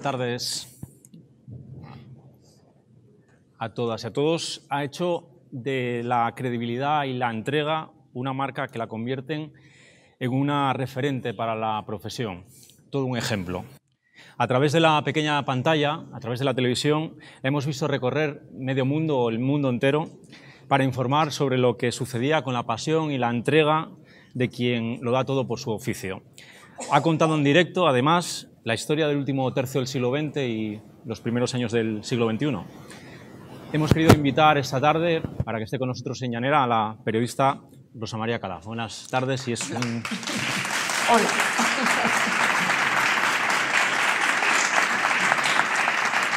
tardes a todas y a todos. Ha hecho de la credibilidad y la entrega una marca que la convierten en una referente para la profesión, todo un ejemplo. A través de la pequeña pantalla, a través de la televisión, la hemos visto recorrer medio mundo o el mundo entero para informar sobre lo que sucedía con la pasión y la entrega de quien lo da todo por su oficio. Ha contado en directo, además, la historia del último tercio del siglo XX y los primeros años del siglo XXI. Hemos querido invitar esta tarde, para que esté con nosotros en Llanera, a la periodista Rosa María Calaf. Buenas tardes y es un... Hola.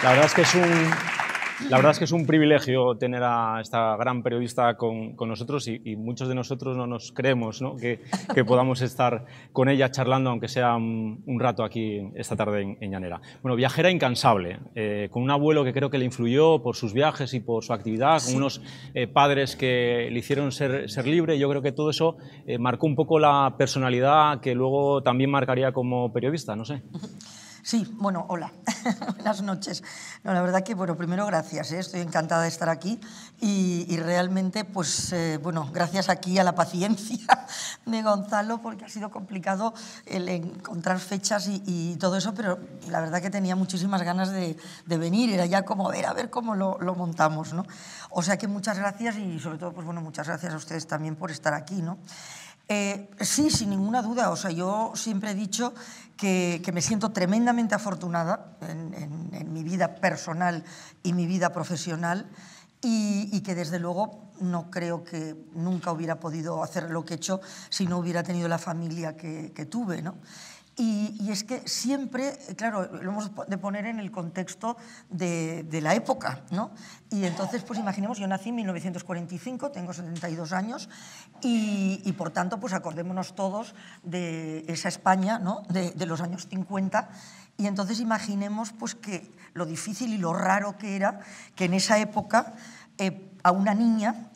La verdad es que es un privilegio tener a esta gran periodista con nosotros y muchos de nosotros no nos creemos, ¿no?, que podamos estar con ella charlando, aunque sea un rato aquí esta tarde en Llanera. Bueno, viajera incansable, con un abuelo que creo que le influyó por sus viajes y por su actividad, con unos padres que le hicieron ser libre. Yo creo que todo eso marcó un poco la personalidad que luego también marcaría como periodista, no sé. Sí, bueno, hola, buenas noches. No, la verdad que, bueno, primero gracias, estoy encantada de estar aquí y realmente, pues, bueno, gracias aquí a la paciencia de Gonzalo, porque ha sido complicado el encontrar fechas y todo eso, pero la verdad que tenía muchísimas ganas de venir, era ya como a ver cómo lo montamos, ¿no? O sea que muchas gracias y sobre todo, pues bueno, muchas gracias a ustedes también por estar aquí, ¿no? Sí, sin ninguna duda. O sea, yo siempre he dicho que me siento tremendamente afortunada en mi vida personal y mi vida profesional y que desde luego no creo que nunca hubiera podido hacer lo que he hecho si no hubiera tenido la familia que tuve, ¿no? Y es que siempre, claro, lo hemos de poner en el contexto de la época, ¿no? Y entonces, pues imaginemos, yo nací en 1945, tengo 72 años, y por tanto, pues acordémonos todos de esa España, ¿no?, de los años 50, y entonces imaginemos pues que lo difícil y lo raro que era que en esa época a una niña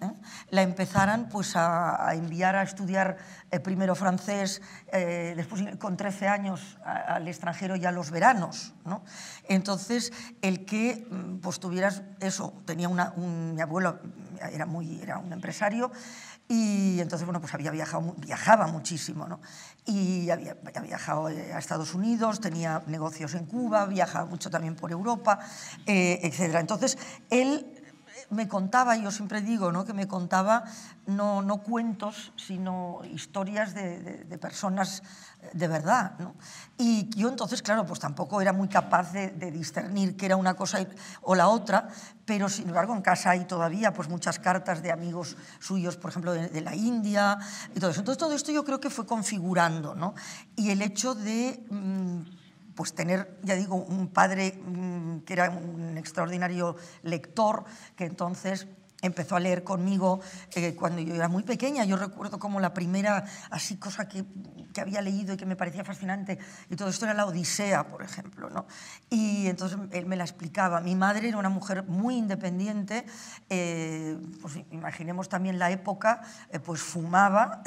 la empezaran pues a enviar a estudiar primero francés, después con 13 años al extranjero ya los veranos, ¿no? Entonces, el que pues tuvieras eso, tenía mi abuelo era un empresario y entonces, bueno, pues viajaba muchísimo, ¿no? Y había viajado a Estados Unidos, tenía negocios en Cuba, viajaba mucho también por Europa, etc. Entonces, él me contaba, yo siempre digo, ¿no?, que me contaba no cuentos, sino historias de personas de verdad, ¿no? Y yo entonces, claro, pues tampoco era muy capaz de discernir qué era una cosa o la otra, pero sin embargo en casa hay todavía pues muchas cartas de amigos suyos, por ejemplo, de la India y todo eso. Entonces todo esto yo creo que fue configurando, ¿no? Y el hecho de pues tener, ya digo, un padre que era un extraordinario lector, que entonces empezó a leer conmigo cuando yo era muy pequeña. Yo recuerdo como la primera así cosa que había leído y que me parecía fascinante, y todo esto era la Odisea, por ejemplo, ¿no? Y entonces él me la explicaba. Mi madre era una mujer muy independiente, pues imaginemos también la época, pues fumaba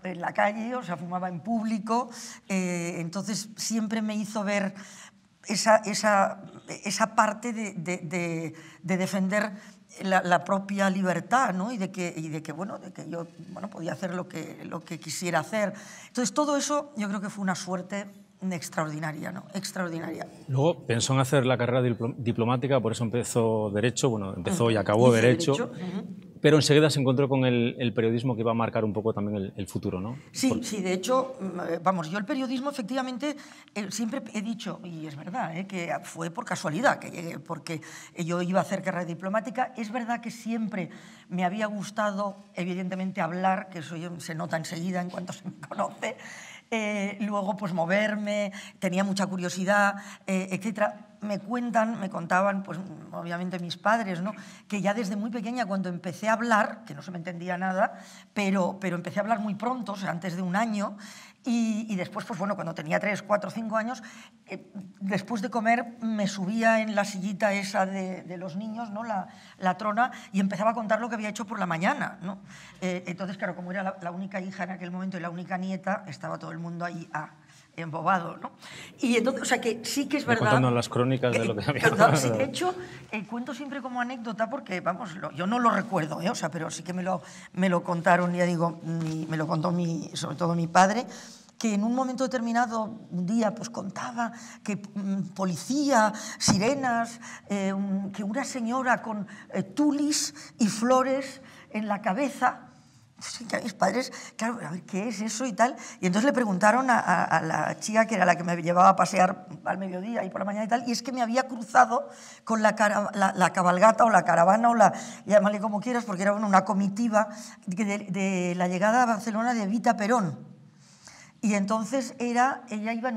en la calle, o sea, fumaba en público, entonces siempre me hizo ver esa parte de defender la propia libertad, ¿no? y de que yo podía hacer lo que quisiera hacer. Entonces, todo eso yo creo que fue una suerte extraordinaria, ¿no? Extraordinaria. Luego pensó en hacer la carrera diplomática, por eso empezó Derecho, bueno, empezó y acabó Derecho. Pero enseguida se encontró con el periodismo, que iba a marcar un poco también el futuro, ¿no? Sí, sí, de hecho, vamos, yo el periodismo efectivamente siempre he dicho, y es verdad, que fue por casualidad que llegué, porque yo iba a hacer carrera diplomática. Es verdad que siempre me había gustado, evidentemente, hablar, que eso se nota enseguida en cuanto se me conoce, luego pues moverme, tenía mucha curiosidad, etcétera. Me contaban, pues obviamente mis padres, ¿no?, que ya desde muy pequeña, cuando empecé a hablar, que no se me entendía nada, pero empecé a hablar muy pronto, o sea, antes de un año, y después, pues bueno, cuando tenía 3, 4, 5 años, después de comer me subía en la sillita esa de los niños, ¿no?, la trona, y empezaba a contar lo que había hecho por la mañana, ¿no? Entonces, claro, como era la única hija en aquel momento y la única nieta, estaba todo el mundo ahí embobado, ¿no? Y entonces, o sea, que sí que es verdad... Contando las crónicas de lo que había pasado. Sí, de hecho, cuento siempre como anécdota porque, vamos, yo no lo recuerdo, o sea, pero sí que me lo contaron, ya digo, me lo contó sobre todo mi padre, que en un momento determinado, un día, pues contaba que policía, sirenas, que una señora con tulis y flores en la cabeza. Sí, que a mis padres, claro, a ver, ¿qué es eso y tal? Y entonces le preguntaron a la chica que era la que me llevaba a pasear al mediodía y por la mañana y tal, y es que me había cruzado con la cabalgata o la caravana, llámale como quieras, porque era una comitiva de la llegada a Barcelona de Evita Perón. Y entonces ella iba,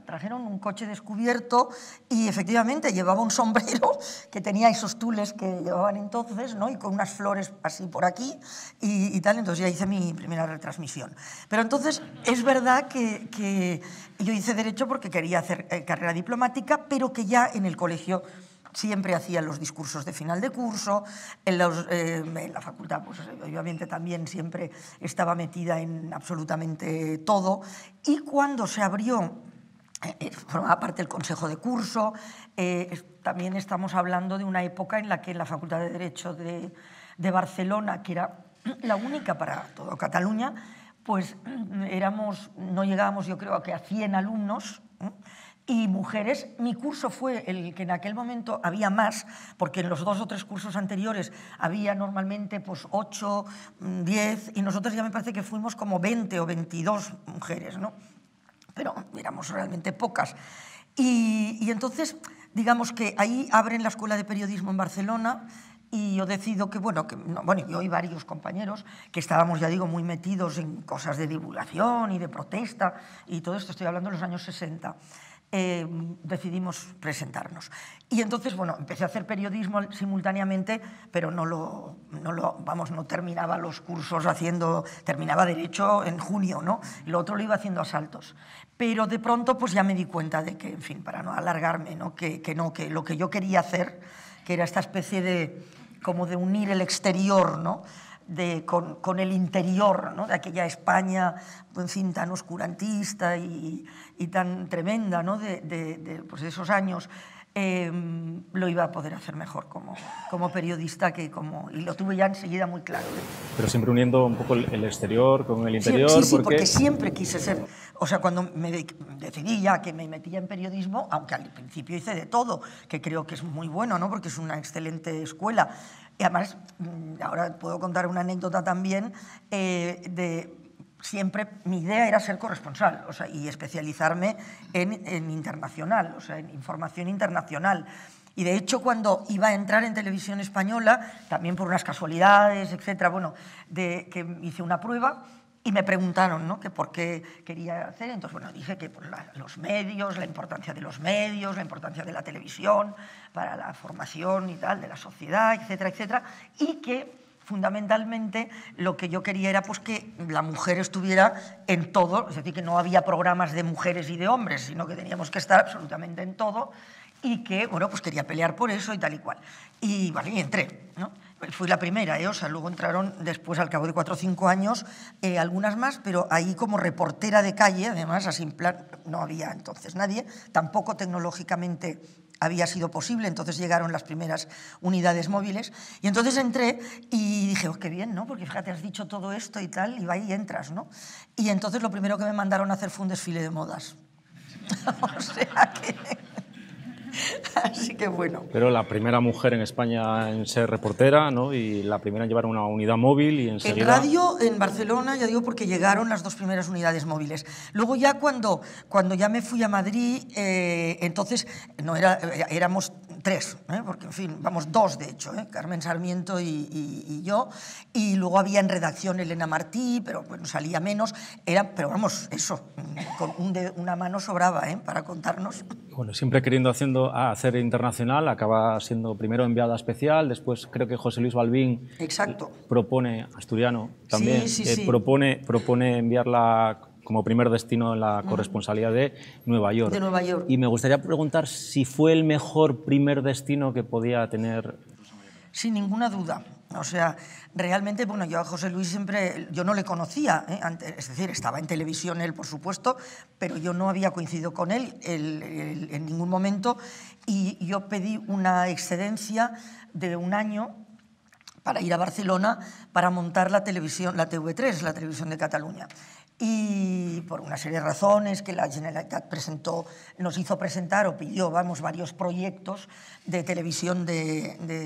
trajeron un coche descubierto y efectivamente llevaba un sombrero que tenía esos tules que llevaban entonces, ¿no? Y con unas flores así por aquí y tal. Entonces ya hice mi primera retransmisión. Pero entonces es verdad que yo hice Derecho porque quería hacer carrera diplomática, pero que ya en el colegio siempre hacía los discursos de final de curso, en la facultad pues obviamente también siempre estaba metida en absolutamente todo, y cuando se abrió, formaba parte del consejo de curso, también estamos hablando de una época en la que en la Facultad de Derecho de Barcelona, que era la única para toda Cataluña, pues no llegábamos yo creo que a 100 alumnos, y mujeres. Mi curso fue el que en aquel momento había más, porque en los 2 o 3 cursos anteriores había normalmente pues 8, 10, y nosotros ya me parece que fuimos como 20 o 22 mujeres, ¿no? Pero éramos realmente pocas. Y entonces, digamos que ahí abren la Escuela de Periodismo en Barcelona, y yo decido que, yo y varios compañeros que estábamos, ya digo, muy metidos en cosas de divulgación y de protesta, y todo esto estoy hablando de los años 60, decidimos presentarnos. Y entonces, empecé a hacer periodismo simultáneamente, pero no terminaba los cursos terminaba Derecho en junio, ¿no? Y lo otro lo iba haciendo a saltos. Pero de pronto, pues ya me di cuenta de que, en fin, para no alargarme, ¿no? Que lo que yo quería hacer, que era esta especie de unir el exterior, ¿no? Con el interior, ¿no? De aquella España, en fin, tan oscurantista y tan tremenda, ¿no? Pues de esos años, lo iba a poder hacer mejor como periodista y lo tuve ya enseguida muy claro. Pero siempre uniendo un poco el exterior con el interior. Sí, porque siempre quise ser, o sea, cuando me decidí ya que me metía en periodismo, aunque al principio hice de todo, que creo que es muy bueno, ¿no? Porque es una excelente escuela. Y además, ahora puedo contar una anécdota también, siempre mi idea era ser corresponsal, o sea, y especializarme en internacional, o sea, en información internacional. Y de hecho, cuando iba a entrar en Televisión Española, también por unas casualidades, etcétera, que hice una prueba y me preguntaron, ¿no? Que por qué quería hacer. Entonces, dije que los medios, la importancia de los medios, la importancia de la televisión para la formación y tal, de la sociedad, etcétera, etcétera, y que fundamentalmente lo que yo quería era pues que la mujer estuviera en todo, es decir, que no había programas de mujeres y de hombres, sino que teníamos que estar absolutamente en todo, y que, pues quería pelear por eso y tal y cual. Y entré, ¿no? Fui la primera, o sea, luego entraron después, al cabo de 4 o 5 años, algunas más, pero ahí como reportera de calle, además, así en plan, no había entonces nadie, tampoco tecnológicamente había sido posible, entonces llegaron las primeras unidades móviles, y entonces entré y dije, qué bien, ¿no? Porque fíjate, has dicho todo esto y tal, y va y entras, ¿no? Y entonces lo primero que me mandaron a hacer fue un desfile de modas. O sea que... Así que bueno. Pero la primera mujer en España en ser reportera, ¿no? Y la primera en llevar una unidad móvil y enseguida... En radio, en Barcelona, ya digo, porque llegaron las 2 primeras unidades móviles. Luego ya cuando ya me fui a Madrid, entonces éramos 3, porque en fin, 2 de hecho, Carmen Sarmiento y yo, y luego había en redacción Elena Martí, pero bueno, salía menos, pero vamos, eso, con una mano sobraba para contarnos. Bueno, siempre queriendo hacer internacional, acaba siendo primero enviada especial, después creo que José Luis Balbín propone, asturiano también, propone enviarla como primer destino en la corresponsalía de Nueva York. De Nueva York. Y me gustaría preguntar si fue el mejor primer destino que podía tener. Sin ninguna duda. O sea, realmente, bueno, yo a José Luis siempre, yo no le conocía, es decir, estaba en televisión él, por supuesto, pero yo no había coincidido con él en ningún momento, y yo pedí una excedencia de 1 año para ir a Barcelona para montar la televisión, la TV3, la Televisión de Cataluña. Y por una serie de razones que la Generalitat nos hizo presentar o pidió, varios proyectos de televisión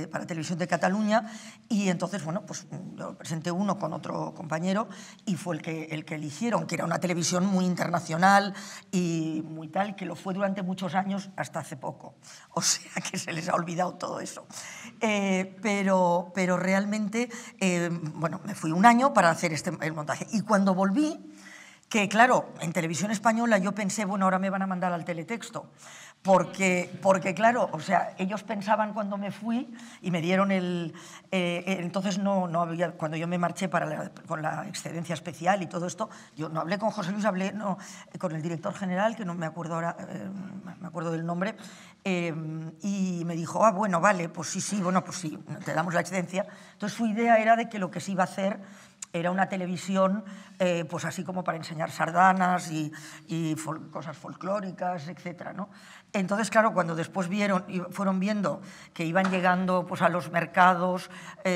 para Televisión de Cataluña, y entonces, bueno, pues yo presenté uno con otro compañero y fue el que eligieron, que era una televisión muy internacional y muy tal, que lo fue durante muchos años hasta hace poco. O sea que se les ha olvidado todo eso. Pero realmente, bueno, me fui 1 año para hacer el montaje. Y cuando volví, que claro, en Televisión Española yo pensé, bueno, ahora me van a mandar al teletexto, porque claro, o sea, ellos pensaban cuando me fui y me dieron entonces no había, cuando yo me marché con la excedencia especial y todo esto, yo no hablé con José Luis, hablé con el director general, que no me acuerdo ahora, me acuerdo del nombre, y me dijo, bueno, vale, pues sí, bueno, pues sí, te damos la excedencia. Entonces su idea era de que lo que se iba a hacer era una televisión, pues así como para enseñar sardanas y cosas folclóricas, etc., ¿no? Entonces, claro, cuando después fueron viendo que iban llegando pues, a los mercados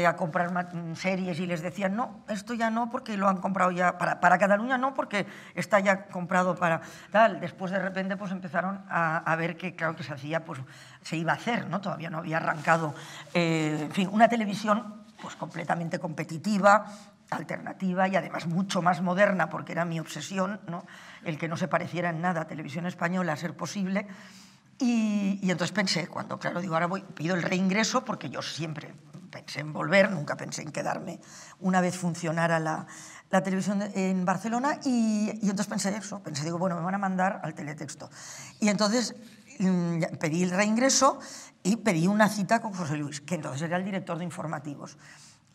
a comprar series y les decían, no, esto ya no, porque lo han comprado ya, para Cataluña no, porque está ya comprado para tal. Después, de repente, pues empezaron a ver que, claro, que se hacía, pues se iba a hacer, ¿no? Todavía no había arrancado. En fin, una televisión pues completamente competitiva, alternativa y además mucho más moderna, porque era mi obsesión, ¿no? El que no se pareciera en nada a Televisión Española, a ser posible. Y entonces pensé, claro, digo, ahora pido el reingreso, porque yo siempre pensé en volver, nunca pensé en quedarme una vez funcionara la televisión en Barcelona, y entonces pensé, digo, bueno, me van a mandar al teletexto. Y entonces pedí el reingreso y pedí una cita con José Luis, que entonces era el director de informativos.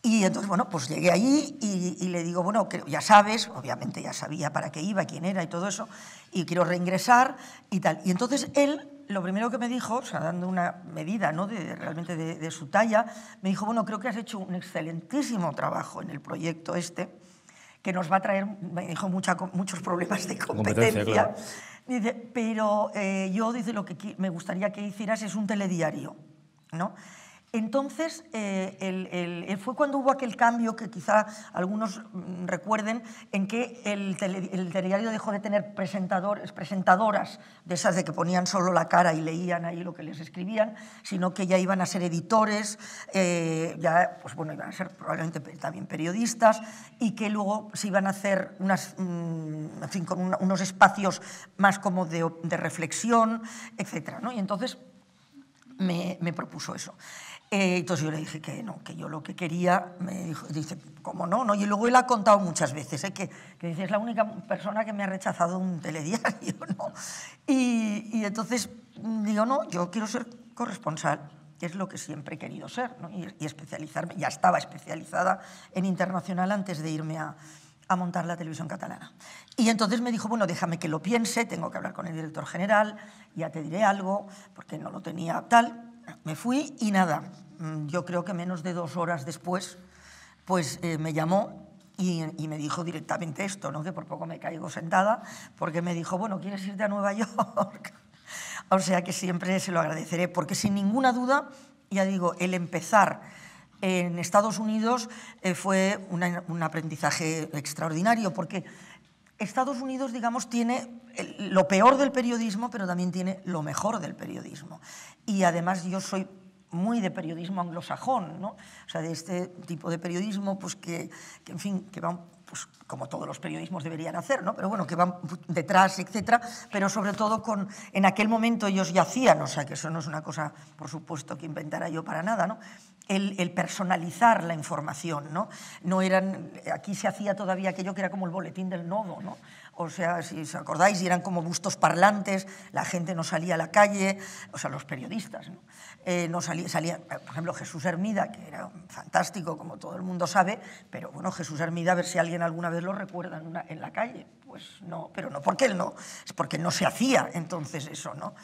Y entonces, bueno, pues llegué allí y le digo, bueno, ya sabes, obviamente ya sabía para qué iba, quién era y todo eso, y quiero reingresar y tal. Y entonces él, lo primero que me dijo, o sea, dando una medida, ¿no?, realmente de su talla, me dijo, bueno, creo que has hecho un excelentísimo trabajo en el proyecto que nos va a traer, me dijo, muchos problemas de competencia. Claro. Dice, pero yo, dice, lo que me gustaría que hicieras es un telediario, ¿no? Entonces, fue cuando hubo aquel cambio que quizá algunos recuerden, en que el telediario dejó de tener presentadoras, de esas de que ponían solo la cara y leían ahí lo que les escribían, sino que ya iban a ser editores, ya, pues bueno, iban a ser probablemente también periodistas, y que luego se iban a hacer en fin, con unos espacios más como de reflexión, etc., ¿no? Y entonces me propuso eso. Entonces yo le dije que no, que yo lo que quería, dice, ¿cómo no? Y luego él ha contado muchas veces, que dice, es la única persona que me ha rechazado un telediario, ¿no? Y entonces digo, no, yo quiero ser corresponsal, que es lo que siempre he querido ser, ¿no? Y especializarme, ya estaba especializada en internacional antes de irme a montar la televisión catalana. Y entonces me dijo, bueno, déjame que lo piense, tengo que hablar con el director general, ya te diré algo, porque no lo tenía tal. Me fui y nada, yo creo que menos de 2 horas después, pues me llamó y me dijo directamente esto, ¿no?, que por poco me caigo sentada, porque me dijo, bueno, ¿quieres irte a Nueva York? O sea que siempre se lo agradeceré, porque sin ninguna duda, ya digo, el empezar en Estados Unidos fue un aprendizaje extraordinario, porque Estados Unidos, digamos, tiene lo peor del periodismo, pero también tiene lo mejor del periodismo. Y además yo soy muy de periodismo anglosajón, ¿no? O sea, de este tipo de periodismo, pues que en fin, que van, pues como todos los periodismos deberían hacer, ¿no? Pero bueno, que van detrás, etcétera, pero sobre todo en aquel momento ellos ya hacían, o sea, que eso no es una cosa, por supuesto, que inventara yo para nada, ¿no?, el personalizar la información, ¿no? Aquí se hacía todavía aquello que era como el boletín del nodo, ¿no? O sea, si os acordáis, eran como bustos parlantes, la gente no salía a la calle, o sea, los periodistas, ¿no? No salía, por ejemplo, Jesús Hermida, que era fantástico, como todo el mundo sabe, pero bueno, Jesús Hermida, a ver si alguien alguna vez lo recuerda en la calle. Pues no, pero no porque él no, es porque no se hacía entonces eso, ¿no?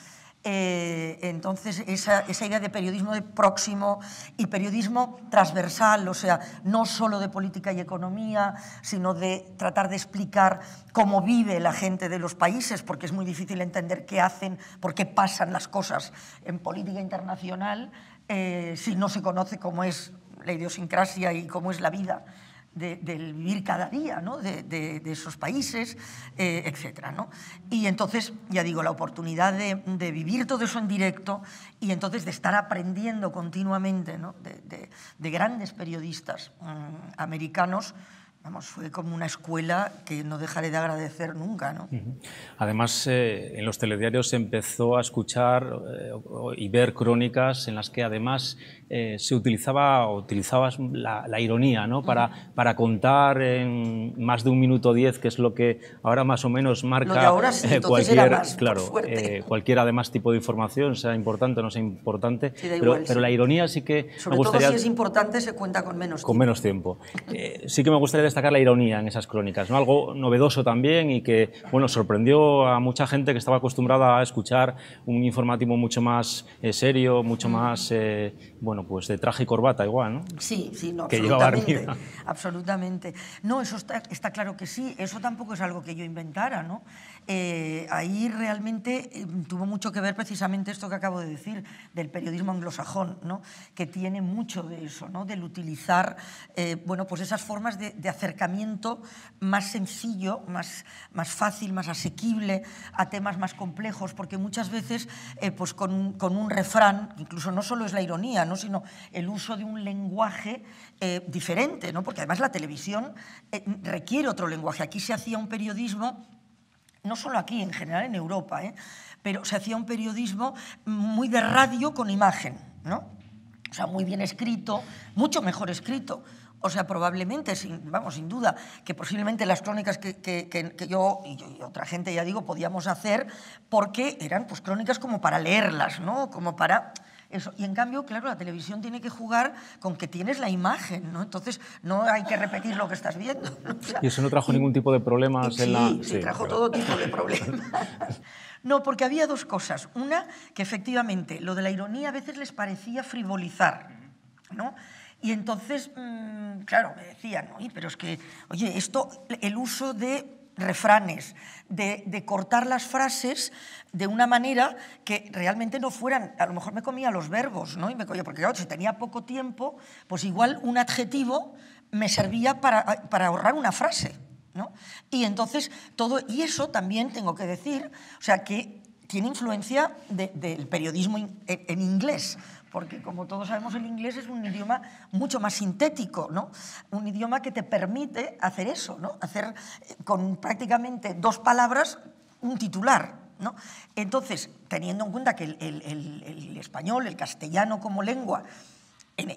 Entonces, esa idea de periodismo de próximo y periodismo transversal, o sea, no solo de política y economía, sino de tratar de explicar cómo vive la gente de los países, porque es muy difícil entender qué hacen, por qué pasan las cosas en política internacional si no se conoce cómo es la idiosincrasia y cómo es la vida del vivir cada día, ¿no? de esos países, etcétera, ¿no? Y entonces, ya digo, la oportunidad de vivir todo eso en directo y entonces de estar aprendiendo continuamente, ¿no? de grandes periodistas americanos, vamos, fue como una escuela que no dejaré de agradecer nunca, ¿no? Además, en los telediarios se empezó a escuchar y ver crónicas en las que además se utilizabas la ironía, ¿no? Para contar en más de 1 minuto 10, que es lo que ahora más o menos marca lo de ahora sí, cualquier, más, claro, cualquier además tipo de información, sea importante o no sea importante, sí, igual, pero la ironía sí que sobre me gustaría... todo si es importante se cuenta con menos tiempo. Con menos tiempo. Sí que me gustaría destacar la ironía en esas crónicas, ¿no? Algo novedoso también y que, bueno, sorprendió a mucha gente que estaba acostumbrada a escuchar un informativo mucho más serio, mucho más, bueno, pues de traje y corbata igual, ¿no? Sí, sí, no, que absolutamente, absolutamente. No, eso está claro que sí, eso tampoco es algo que yo inventara, ¿no? Ahí realmente tuvo mucho que ver precisamente esto que acabo de decir, del periodismo anglosajón, ¿no? Que tiene mucho de eso, ¿no? Del utilizar, bueno, pues esas formas de acercamiento más sencillo, más fácil, más asequible a temas más complejos, porque muchas veces pues con un refrán, incluso no solo es la ironía, ¿no? Sino el uso de un lenguaje diferente, ¿no? Porque además la televisión requiere otro lenguaje. Aquí se hacía un periodismo, no solo aquí, en general en Europa, pero se hacía un periodismo muy de radio con imagen, ¿no? O sea, muy bien escrito, mucho mejor escrito. O sea, probablemente, sin duda, que posiblemente las crónicas que yo y otra gente, ya digo, podíamos hacer, porque eran pues crónicas como para leerlas, ¿no? Como para... Eso. Y en cambio, claro, la televisión tiene que jugar con que tienes la imagen, ¿no? Entonces no hay que repetir lo que estás viendo, ¿no? O sea, ¿Y eso no trajo ningún tipo de problemas sí, en la...? Sí, trajo todo tipo de problemas. No, porque había dos cosas. Una, que efectivamente lo de la ironía a veces les parecía frivolizar, ¿no? Y entonces, claro, me decían, oye, pero es que, oye, esto, el uso de refranes, de cortar las frases de una manera que realmente no fueran, a lo mejor me comía los verbos, ¿no? Y me comía, porque claro, si tenía poco tiempo, pues igual un adjetivo me servía para ahorrar una frase, ¿no? Y entonces todo, y eso también tengo que decir, o sea, que tiene influencia del periodismo en inglés, porque como todos sabemos el inglés es un idioma mucho más sintético, ¿no? Un idioma que te permite hacer eso, ¿no? Hacer con prácticamente 2 palabras un titular, ¿no? Entonces, teniendo en cuenta que el español, el castellano como lengua,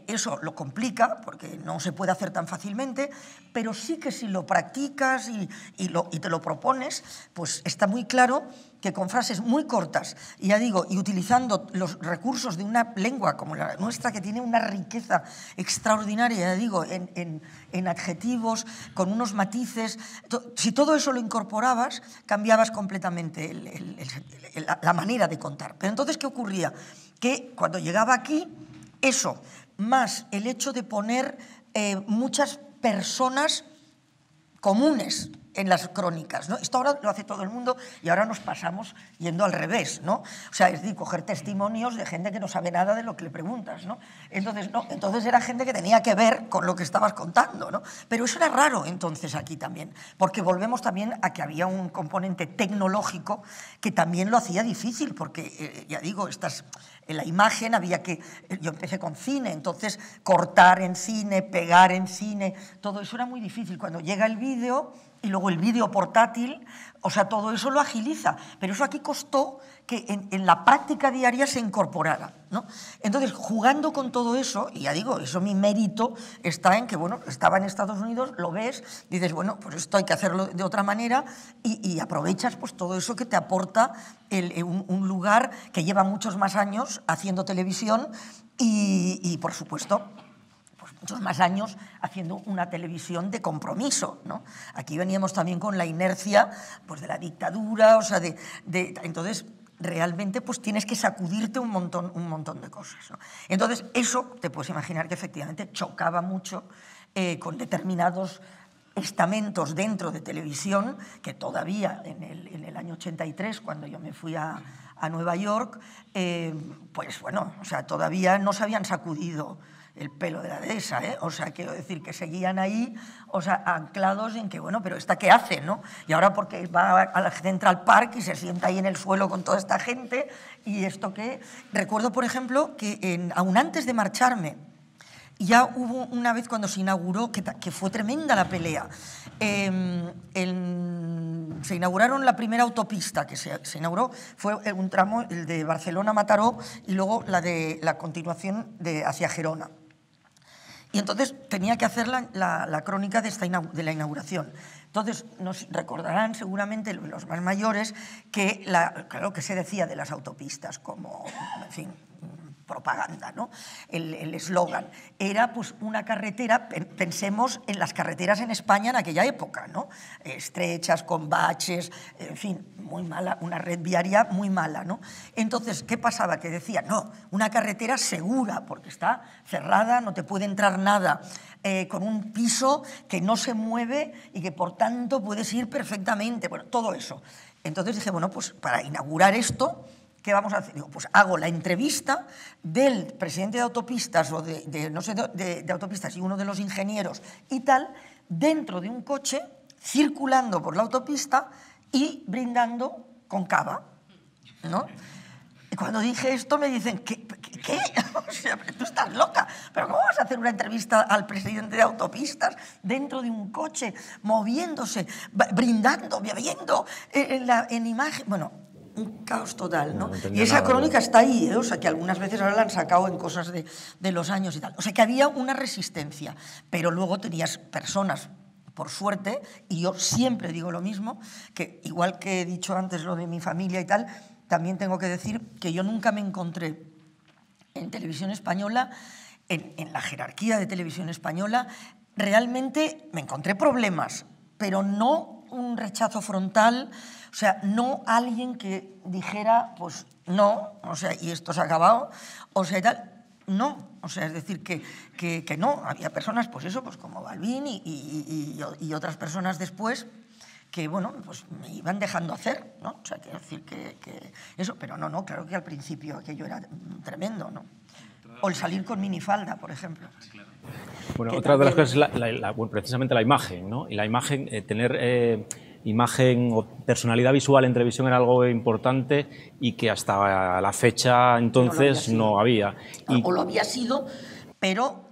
eso lo complica porque no se puede hacer tan fácilmente, pero sí que si lo practicas y te lo propones, pues está muy claro que con frases muy cortas, y ya digo, y utilizando los recursos de una lengua como la nuestra, que tiene una riqueza extraordinaria, ya digo, en adjetivos, con unos matices, si todo eso lo incorporabas, cambiabas completamente la manera de contar. Pero entonces, ¿qué ocurría? Que cuando llegaba aquí, eso, más el hecho de poner muchas personas comunes en las crónicas, ¿no? Esto ahora lo hace todo el mundo y ahora nos pasamos yendo al revés, ¿no? O sea, es decir, coger testimonios de gente que no sabe nada de lo que le preguntas, ¿no? Entonces era gente que tenía que ver con lo que estabas contando, ¿no? Pero eso era raro entonces aquí también, porque volvemos también a que había un componente tecnológico que también lo hacía difícil, porque, ya digo, en la imagen había que... Yo empecé con cine, entonces cortar en cine, pegar en cine, todo eso era muy difícil. Cuando llega el vídeo y luego el vídeo portátil, o sea, todo eso lo agiliza. Pero eso aquí costó que en la práctica diaria se incorporara, ¿no? Entonces, jugando con todo eso, y ya digo, eso mi mérito está en que, bueno, estaba en Estados Unidos, lo ves, dices, bueno, pues esto hay que hacerlo de otra manera y aprovechas pues todo eso que te aporta un lugar que lleva muchos más años haciendo televisión y por supuesto, muchos más años haciendo una televisión de compromiso, ¿no? Aquí veníamos también con la inercia pues, de la dictadura, o sea, entonces realmente pues tienes que sacudirte un montón de cosas, ¿no? Entonces, eso te puedes imaginar que efectivamente chocaba mucho con determinados estamentos dentro de televisión que todavía en el año 83, cuando yo me fui a Nueva York, pues bueno, o sea, todavía no se habían sacudido el pelo de la dehesa, ¿eh? O sea, quiero decir que seguían ahí, o sea, anclados en que, bueno, pero ¿esta qué hace, no? Y ahora porque va a la Central Park y se sienta ahí en el suelo con toda esta gente, y esto que... Recuerdo, por ejemplo, que aún antes de marcharme, ya hubo una vez cuando se inauguró, que fue tremenda la pelea, se inauguraron la primera autopista que se inauguró, fue un tramo, el de Barcelona a Mataró, y luego la continuación hacia Gerona. Y entonces tenía que hacer la crónica de la inauguración. Entonces nos recordarán seguramente los más mayores que, claro, que se decía de las autopistas como, en fin, propaganda, ¿no? El eslogan era pues una carretera, pensemos en las carreteras en España en aquella época, ¿no? Estrechas, con baches, en fin, muy mala, una red viaria muy mala, ¿no? Entonces, ¿qué pasaba? Que decía, no, una carretera segura, porque está cerrada, no te puede entrar nada, con un piso que no se mueve y que por tanto puedes ir perfectamente, bueno, todo eso. Entonces dije, bueno, pues para inaugurar esto, ¿qué vamos a hacer? Digo, pues hago la entrevista del presidente de autopistas o de autopistas y uno de los ingenieros y tal, dentro de un coche, circulando por la autopista y brindando con cava, ¿no? Y cuando dije esto me dicen, ¿qué? O sea, tú estás loca, pero ¿cómo vas a hacer una entrevista al presidente de autopistas dentro de un coche, moviéndose, brindando, bebiendo en imagen? Bueno, un caos total, ¿no? Y esa crónica está ahí, ¿eh? O sea, que algunas veces ahora la han sacado en cosas de los años y tal. O sea, que había una resistencia, pero luego tenías personas, por suerte, y yo siempre digo lo mismo, que igual que he dicho antes lo de mi familia y tal, también tengo que decir que yo nunca me encontré en televisión española, en la jerarquía de televisión española, realmente me encontré problemas, pero no un rechazo frontal, o sea, no alguien que dijera, pues no, o sea, y esto se ha acabado, o sea, y tal, no, o sea, es decir, que no, había personas, pues eso, pues como Balbín y otras personas después, que, bueno, pues me iban dejando hacer, ¿no? O sea, quiero decir que eso, pero no, claro que al principio aquello era tremendo, ¿no? O el salir con minifalda, por ejemplo. Bueno, otra de las cosas es bueno, precisamente la imagen, ¿no? Y la imagen, tener imagen o personalidad visual en televisión era algo importante y que hasta la fecha entonces no había. O lo había sido, pero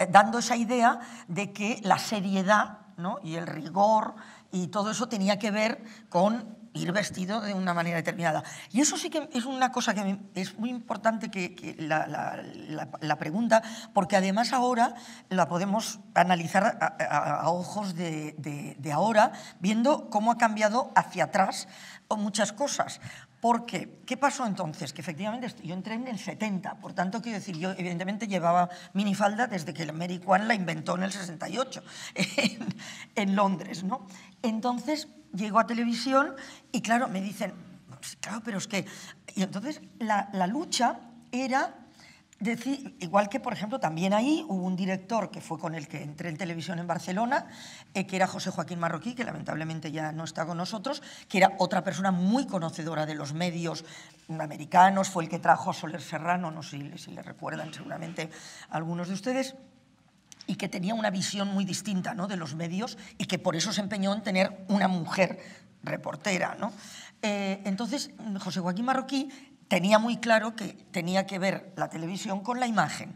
dando esa idea de que la seriedad, ¿no? Y el rigor y todo eso tenía que ver con ir vestido de una manera determinada. Y eso sí que es una cosa que es muy importante que la pregunta, porque además ahora la podemos analizar a ojos de ahora, viendo cómo ha cambiado hacia atrás muchas cosas. Porque, ¿qué pasó entonces? Que efectivamente yo entré en el 70, por tanto, quiero decir, yo evidentemente llevaba minifalda desde que el Mary Kwan la inventó en el 68, en Londres, ¿no? Entonces, llego a televisión y, claro, me dicen, claro, pero es que... Y entonces, la lucha era... decir, igual que, por ejemplo, también ahí hubo un director que fue con el que entré en televisión en Barcelona, que era José Joaquín Marroquí, que lamentablemente ya no está con nosotros, que era otra persona muy conocedora de los medios americanos, fue el que trajo a Soler Serrano, no sé si le recuerdan seguramente algunos de ustedes, y que tenía una visión muy distinta, ¿no?, de los medios, y que por eso se empeñó en tener una mujer reportera, ¿no? Entonces, José Joaquín Marroquí tenía muy claro que tenía que ver la televisión con la imagen.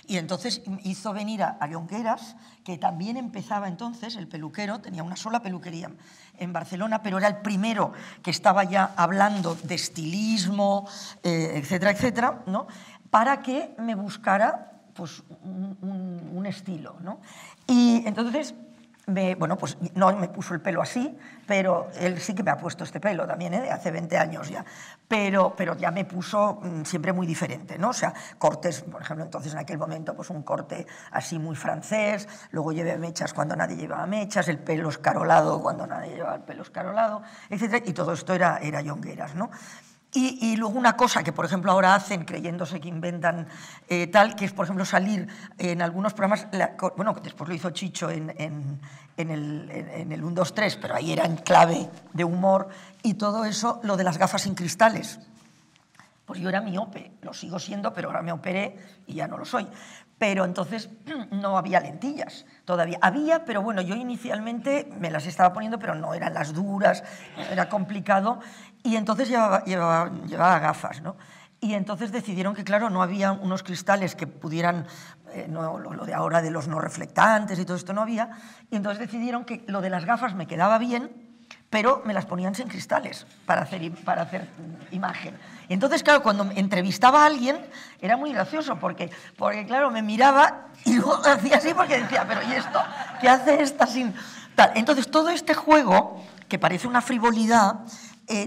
Y entonces hizo venir a Llongueras, que también empezaba entonces, el peluquero, tenía una sola peluquería en Barcelona, pero era el primero que estaba ya hablando de estilismo, etcétera, etcétera, ¿no?, para que me buscara pues, un estilo, ¿no? Y entonces... bueno, pues no me puso el pelo así, pero él sí que me ha puesto este pelo también, de hace 20 años ya, pero ya me puso siempre muy diferente, ¿no? O sea, cortes, por ejemplo, entonces en aquel momento pues un corte así muy francés, luego llevé mechas cuando nadie llevaba mechas, el pelo escarolado cuando nadie llevaba el pelo escarolado, etc. Y todo esto era Llongueras, ¿no? Y luego una cosa que, por ejemplo, ahora hacen, creyéndose que inventan tal, que es, por ejemplo, salir en algunos programas, bueno, después lo hizo Chicho en el 1, 2, 3, pero ahí era en clave de humor, y todo eso, lo de las gafas sin cristales. Pues yo era miope, lo sigo siendo, pero ahora me operé y ya no lo soy. Pero entonces no había lentillas todavía. Había, pero bueno, yo inicialmente me las estaba poniendo, pero no eran las duras, era complicado, y entonces llevaba gafas, ¿no? Y entonces decidieron que, claro, no había unos cristales que pudieran, lo de ahora de los no reflectantes y todo esto no había, y entonces decidieron que lo de las gafas me quedaba bien, pero me las ponían sin cristales para hacer imagen. Y entonces, claro, cuando entrevistaba a alguien era muy gracioso porque claro, me miraba y luego hacía así porque decía, pero ¿y esto? ¿Qué hace esta sin...? Tal. Entonces, todo este juego, que parece una frivolidad,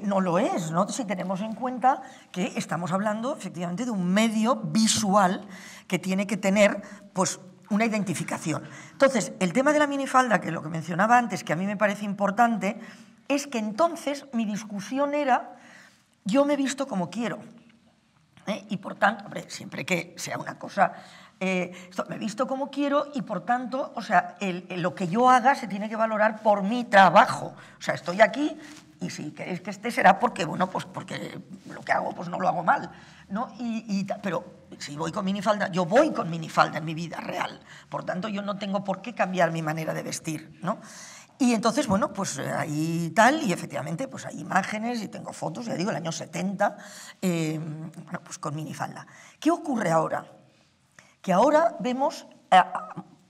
no lo es, ¿no? Si tenemos en cuenta que estamos hablando efectivamente de un medio visual que tiene que tener, pues, una identificación. Entonces, el tema de la minifalda, que es lo que mencionaba antes, que a mí me parece importante, es que entonces mi discusión era, yo me he visto como quiero, y por tanto, hombre, siempre que sea una cosa, me he visto como quiero y por tanto, o sea, lo que yo haga se tiene que valorar por mi trabajo. O sea, estoy aquí y si queréis que esté será porque, bueno, pues porque lo que hago pues no lo hago mal, ¿no? Pero si voy con minifalda, yo voy con minifalda en mi vida real, por tanto yo no tengo por qué cambiar mi manera de vestir, ¿no? Y entonces, bueno, pues ahí tal, y efectivamente pues hay imágenes y tengo fotos, ya digo, el año 70, bueno, pues con minifalda. ¿Qué ocurre ahora? Que ahora vemos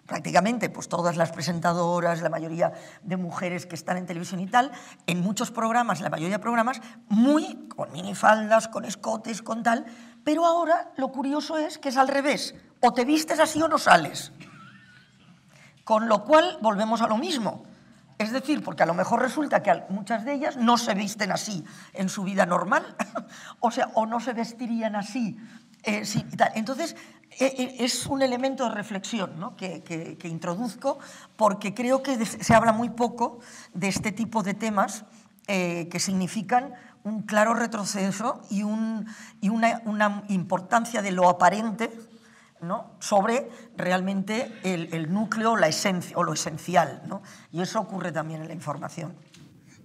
prácticamente pues todas las presentadoras, la mayoría de mujeres que están en televisión y tal, en muchos programas, la mayoría de programas, muy con minifaldas, con escotes, con tal, pero ahora lo curioso es que es al revés, o te vistes así o no sales. Con lo cual volvemos a lo mismo. Es decir, porque a lo mejor resulta que muchas de ellas no se visten así en su vida normal, o sea, o no se vestirían así. Sí, y tal. Entonces, es un elemento de reflexión, ¿no? que introduzco, porque creo que se habla muy poco de este tipo de temas que significan un claro retroceso y una importancia de lo aparente, ¿no? Sobre realmente el núcleo, la esencia o lo esencial, ¿no? Y eso ocurre también en la información.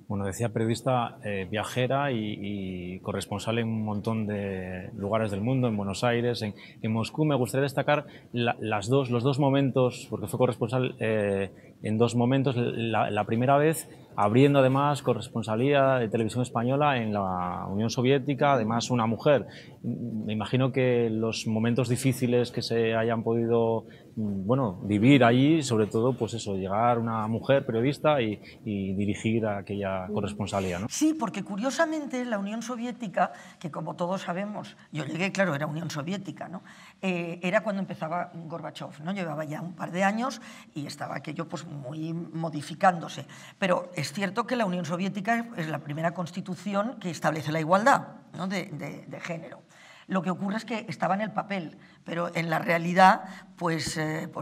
Bueno, decía periodista viajera y corresponsal en un montón de lugares del mundo, en Buenos Aires, en Moscú. Me gustaría destacar los dos momentos, porque fue corresponsal en dos momentos. La primera vez abriendo además corresponsalía de televisión española en la Unión Soviética, además una mujer. Me imagino que los momentos difíciles que se hayan podido vivir allí, sobre todo, pues eso, llegar una mujer periodista y dirigir a aquella corresponsalía, ¿no? Sí, porque curiosamente la Unión Soviética, que como todos sabemos, yo llegué, claro, era Unión Soviética, ¿no? Era cuando empezaba Gorbachov, ¿no? Llevaba ya un par de años y estaba aquello pues muy modificándose. Pero es cierto que la Unión Soviética es la primera constitución que establece la igualdad, ¿no? de género. Lo que ocurre es que estaba en el papel, pero en la realidad, pues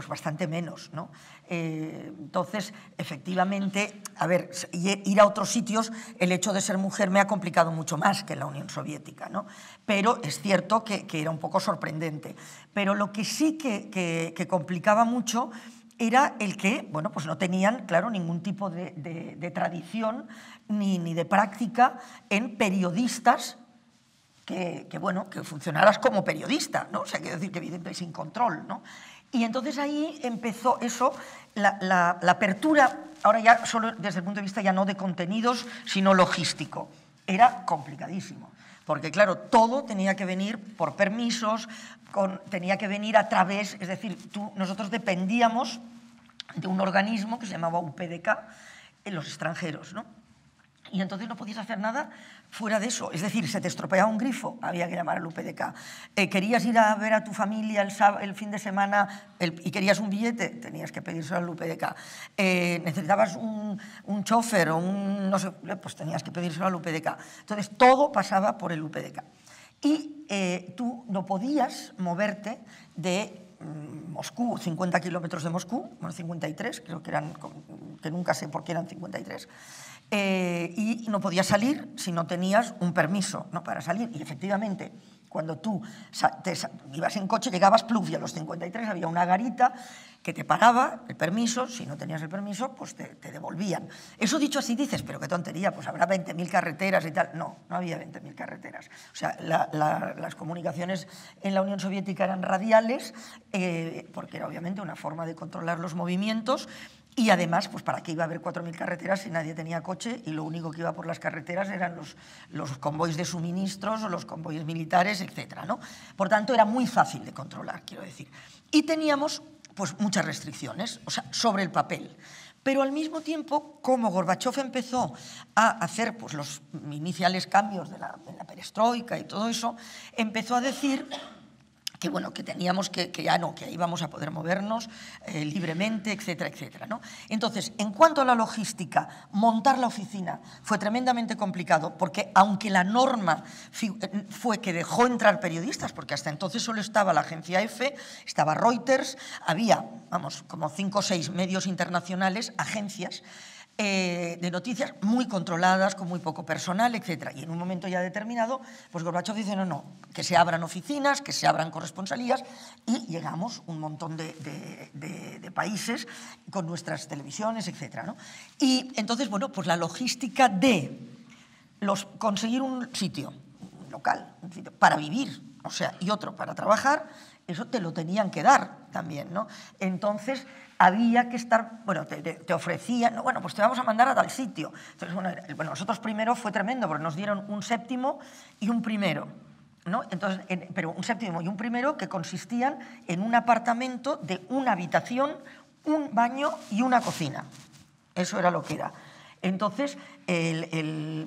bastante menos, ¿no? Entonces, efectivamente, a ver, ir a otros sitios, el hecho de ser mujer me ha complicado mucho más que en la Unión Soviética, ¿no? Pero es cierto que era un poco sorprendente. Pero lo que sí que complicaba mucho era el que, bueno, pues no tenían, claro, ningún tipo de tradición ni de práctica en periodistas que funcionaras como periodista, ¿no? O sea, quiero decir que evidentemente sin control, ¿no? Y entonces ahí empezó eso, la apertura, ahora ya solo desde el punto de vista ya no de contenidos, sino logístico. Era complicadísimo, porque claro, todo tenía que venir por permisos, tenía que venir a través, es decir, nosotros dependíamos de un organismo que se llamaba UPDK en los extranjeros, ¿no? Y entonces no podías hacer nada fuera de eso. Es decir, se te estropeaba un grifo, había que llamar al UPDK. Querías ir a ver a tu familia el fin de semana y querías un billete, tenías que pedírselo al UPDK. Necesitabas un chofer o no sé, pues tenías que pedírselo al UPDK. Entonces todo pasaba por el UPDK. Y tú no podías moverte de Moscú, 50 kilómetros de Moscú, bueno, 53, creo que eran, que nunca sé por qué eran 53, y no podías salir si no tenías un permiso, ¿no?, para salir. Y efectivamente, cuando tú ibas en coche, llegabas, pluf, y a los 53 había una garita que te pagaba el permiso. Si no tenías el permiso, pues te devolvían. Eso dicho así dices, pero qué tontería, pues habrá 20.000 carreteras y tal. No, no había 20.000 carreteras. O sea, las comunicaciones en la Unión Soviética eran radiales, porque era obviamente una forma de controlar los movimientos. Y además, pues ¿para qué iba a haber 4.000 carreteras si nadie tenía coche y lo único que iba por las carreteras eran los convoys de suministros o los convoys militares, etcétera, ¿no? Por tanto, era muy fácil de controlar, quiero decir. Y teníamos pues muchas restricciones, o sea, sobre el papel. Pero al mismo tiempo, como Gorbachov empezó a hacer pues, los iniciales cambios de la perestroika y todo eso, empezó a decir que bueno, que teníamos que ya no, que íbamos a poder movernos libremente, etcétera, etcétera, ¿no? Entonces, en cuanto a la logística, montar la oficina fue tremendamente complicado, porque aunque la norma fue que dejó entrar periodistas, porque hasta entonces solo estaba la agencia EFE, estaba Reuters, había, vamos, como 5 o 6 medios internacionales, agencias de noticias muy controladas, con muy poco personal, etc. Y en un momento ya determinado, pues Gorbachov dice, no, que se abran oficinas, que se abran corresponsalías, y llegamos un montón de países con nuestras televisiones, etc., ¿no? Y entonces, bueno, pues la logística de conseguir un sitio local, un sitio para vivir, o sea, y otro para trabajar, eso te lo tenían que dar también, ¿no? Entonces había que estar, bueno, te ofrecían, no, bueno, pues te vamos a mandar a tal sitio. Entonces, bueno, nosotros primero fue tremendo, porque nos dieron un séptimo y un primero, ¿no? Entonces, pero un séptimo y un primero que consistían en un apartamento de una habitación, un baño y una cocina. Eso era lo que era. Entonces,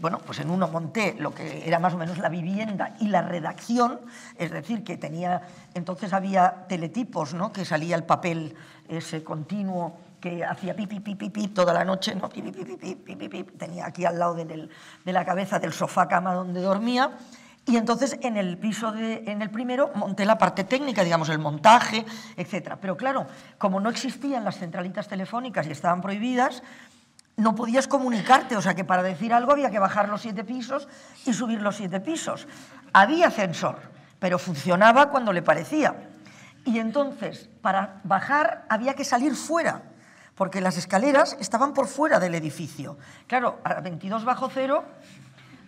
bueno, pues en uno monté lo que era más o menos la vivienda y la redacción, es decir, que tenía, entonces había teletipos, ¿no?, que salía el papel ese continuo que hacía pipi, pipi, pipi toda la noche, ¿no?, pipi, pipi, pipi, pipi, tenía aquí al lado de la cabeza del sofá cama donde dormía. Y entonces en el piso, en el primero, monté la parte técnica, digamos, el montaje, etc. Pero claro, como no existían las centralitas telefónicas y estaban prohibidas, no podías comunicarte, o sea que para decir algo había que bajar los 7 pisos y subir los 7 pisos. Había ascensor, pero funcionaba cuando le parecía. Y entonces, para bajar había que salir fuera, porque las escaleras estaban por fuera del edificio. Claro, a 22 bajo cero,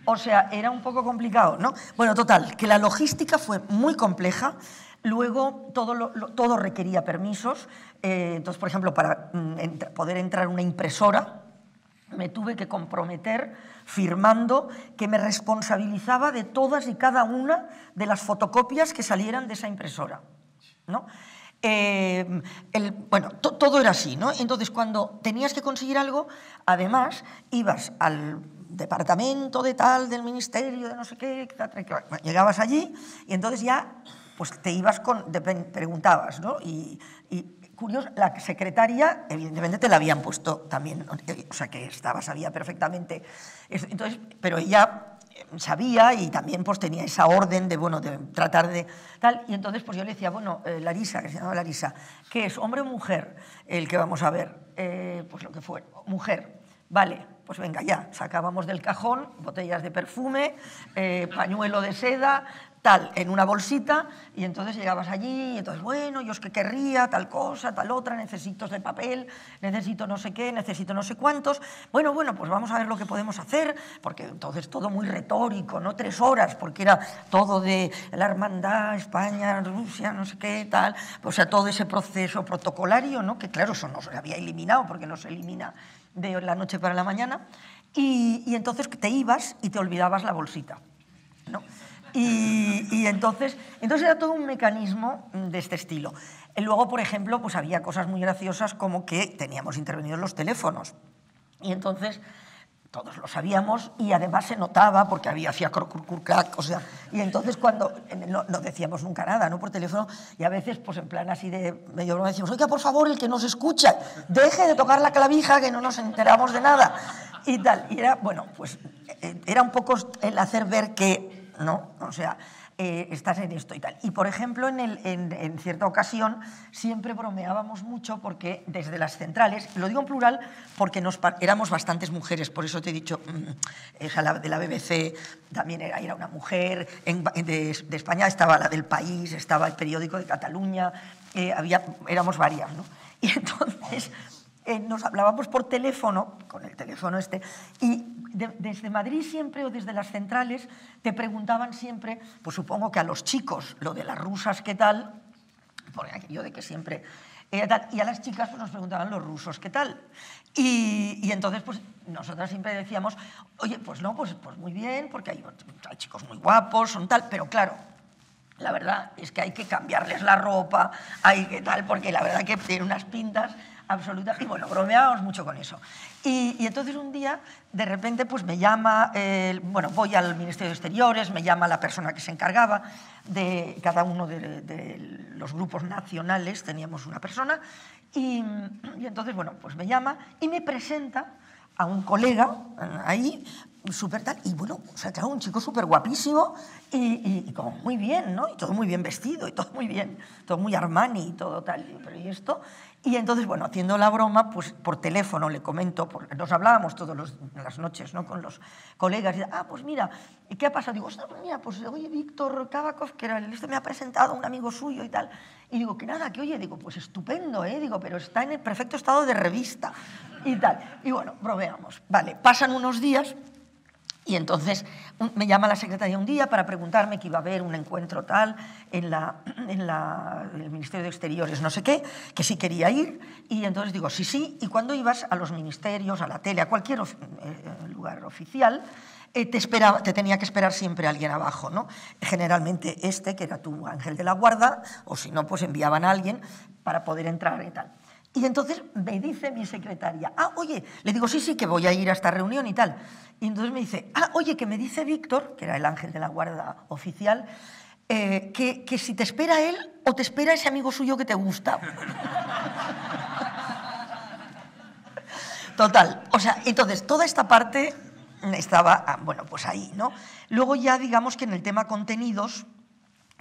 o sea, era un poco complicado, ¿no? Bueno, total, que la logística fue muy compleja. Luego todo requería permisos. Entonces, por ejemplo, para poder entrar una impresora, me tuve que comprometer firmando que me responsabilizaba de todas y cada una de las fotocopias que salieran de esa impresora, ¿no? Bueno, todo era así, ¿no? Entonces, cuando tenías que conseguir algo, además, ibas al departamento de tal, del ministerio, de no sé qué, llegabas allí y entonces ya pues te ibas preguntabas, ¿no? Y curioso, la secretaria, evidentemente te la habían puesto también, o sea que sabía perfectamente, entonces, pero ella sabía y también pues tenía esa orden de, bueno, de tratar de tal, y entonces pues yo le decía, bueno, Larisa, que se llamaba Larisa, ¿qué es, hombre o mujer el que vamos a ver? Pues lo que fue, mujer, vale, pues venga ya, sacábamos del cajón botellas de perfume, pañuelo de seda, tal, en una bolsita, y entonces llegabas allí, y entonces, bueno, yo es que querría tal cosa, tal otra, necesito de papel, necesito no sé qué, necesito no sé cuántos, bueno, pues vamos a ver lo que podemos hacer, porque entonces todo muy retórico, ¿no? 3 horas, porque era todo de la hermandad, España, Rusia, no sé qué, tal, o sea, todo ese proceso protocolario, ¿no? Que claro, eso no se había eliminado, porque no se elimina de la noche para la mañana, y entonces te ibas y te olvidabas la bolsita, ¿no? Y entonces era todo un mecanismo de este estilo. Y luego, por ejemplo, pues había cosas muy graciosas como que teníamos intervenidos los teléfonos. Y entonces todos lo sabíamos y además se notaba porque hacía crocurcurcac, o sea, y entonces cuando no decíamos nunca nada, ¿no?, por teléfono, y a veces pues en plan así de medio broma decíamos, oiga, por favor, el que nos escucha, deje de tocar la clavija que no nos enteramos de nada y tal. Y era, bueno, pues era un poco el hacer ver que, ¿no? O sea, estás en esto y tal. Y, por ejemplo, en cierta ocasión siempre bromeábamos mucho porque desde las centrales, lo digo en plural porque éramos bastantes mujeres, por eso te he dicho, de la BBC también era una mujer, de España estaba la del País, estaba el periódico de Cataluña, éramos varias, ¿no? Y entonces nos hablábamos por teléfono, con el teléfono y desde Madrid siempre o desde las centrales te preguntaban siempre, pues supongo que a los chicos, lo de las rusas, ¿qué tal? Por aquello de que siempre... tal, y a las chicas pues, nos preguntaban los rusos, ¿qué tal? Y entonces pues nosotras siempre decíamos, oye, pues no, pues muy bien, porque hay chicos muy guapos, son tal, pero claro, la verdad es que hay que cambiarles la ropa, hay que tal, porque la verdad que tiene unas pintas absolutas. Y bueno, bromeábamos mucho con eso. Y entonces un día, de repente, pues me llama, voy al Ministerio de Exteriores, me llama la persona que se encargaba de cada uno de los grupos nacionales, teníamos una persona, y entonces, bueno, pues me llama y me presenta a un colega ahí, súper tal, y bueno, o sea, claro, un chico súper guapísimo y como muy bien, ¿no? Y todo muy bien vestido y todo muy bien, todo muy Armani y todo tal, pero ¿y esto? Y entonces, bueno, haciendo la broma, pues por teléfono le comento, nos hablábamos todas las noches, ¿no? Con los colegas, y pues mira, ¿y qué ha pasado? Digo, pues mira, pues oye, Víctor Kabakov, que era me ha presentado un amigo suyo y tal, y digo, que nada, que oye, digo, pues estupendo, digo, pero está en el perfecto estado de revista y tal. Y bueno, bromeamos. Vale, pasan unos días. Y entonces me llama la secretaria un día para preguntarme que iba a haber un encuentro tal en el Ministerio de Exteriores, no sé qué, que sí quería ir. Y entonces digo, sí. Y cuando ibas a los ministerios, a la tele, a cualquier lugar oficial, te tenía que esperar siempre alguien abajo, ¿no? Generalmente que era tu ángel de la guarda, o si no, pues enviaban a alguien para poder entrar y tal. Y entonces me dice mi secretaria, oye, le digo, sí, que voy a ir a esta reunión y tal. Y entonces me dice, oye, que me dice Víctor, que era el ángel de la guarda oficial, que si te espera él o te espera ese amigo suyo que te gusta. Total, o sea, entonces toda esta parte estaba, bueno, pues ahí, ¿no? Luego ya digamos que en el tema contenidos,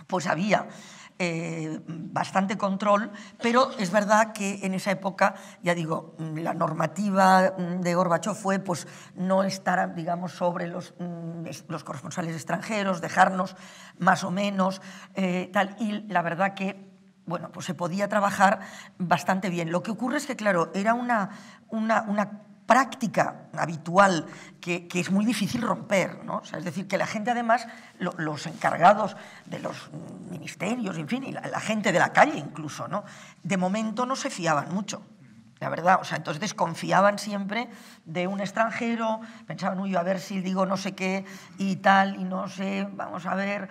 pues había bastante control, pero es verdad que en esa época, ya digo, la normativa de Gorbachov fue pues, no estar, digamos, sobre los corresponsales extranjeros, dejarnos más o menos tal, y la verdad que bueno, pues se podía trabajar bastante bien. Lo que ocurre es que, claro, era una práctica habitual que es muy difícil romper, ¿no? O sea, es decir, que la gente además, los encargados de los ministerios, en fin, y la gente de la calle incluso, ¿no? De momento no se fiaban mucho, la verdad. O sea, entonces desconfiaban siempre de un extranjero, pensaban, uy, a ver si digo no sé qué y tal, y no sé, vamos a ver.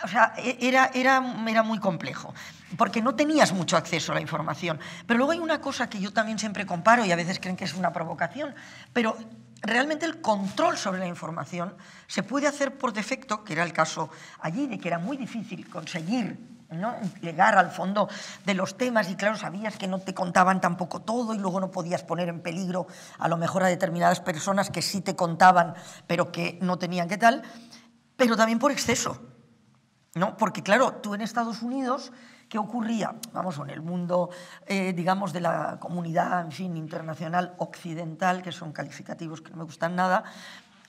O sea, era muy complejo, porque no tenías mucho acceso a la información. Pero luego hay una cosa que yo también siempre comparo, y a veces creen que es una provocación, pero realmente el control sobre la información se puede hacer por defecto, que era el caso allí, de que era muy difícil conseguir, ¿no?, llegar al fondo de los temas, y claro, sabías que no te contaban tampoco todo y luego no podías poner en peligro a lo mejor a determinadas personas que sí te contaban, pero que no tenían qué tal, pero también por exceso. ¿No? Porque, claro, tú en Estados Unidos, ¿qué ocurría? Vamos, en el mundo, digamos, de la comunidad, en fin, internacional occidental, que son calificativos que no me gustan nada,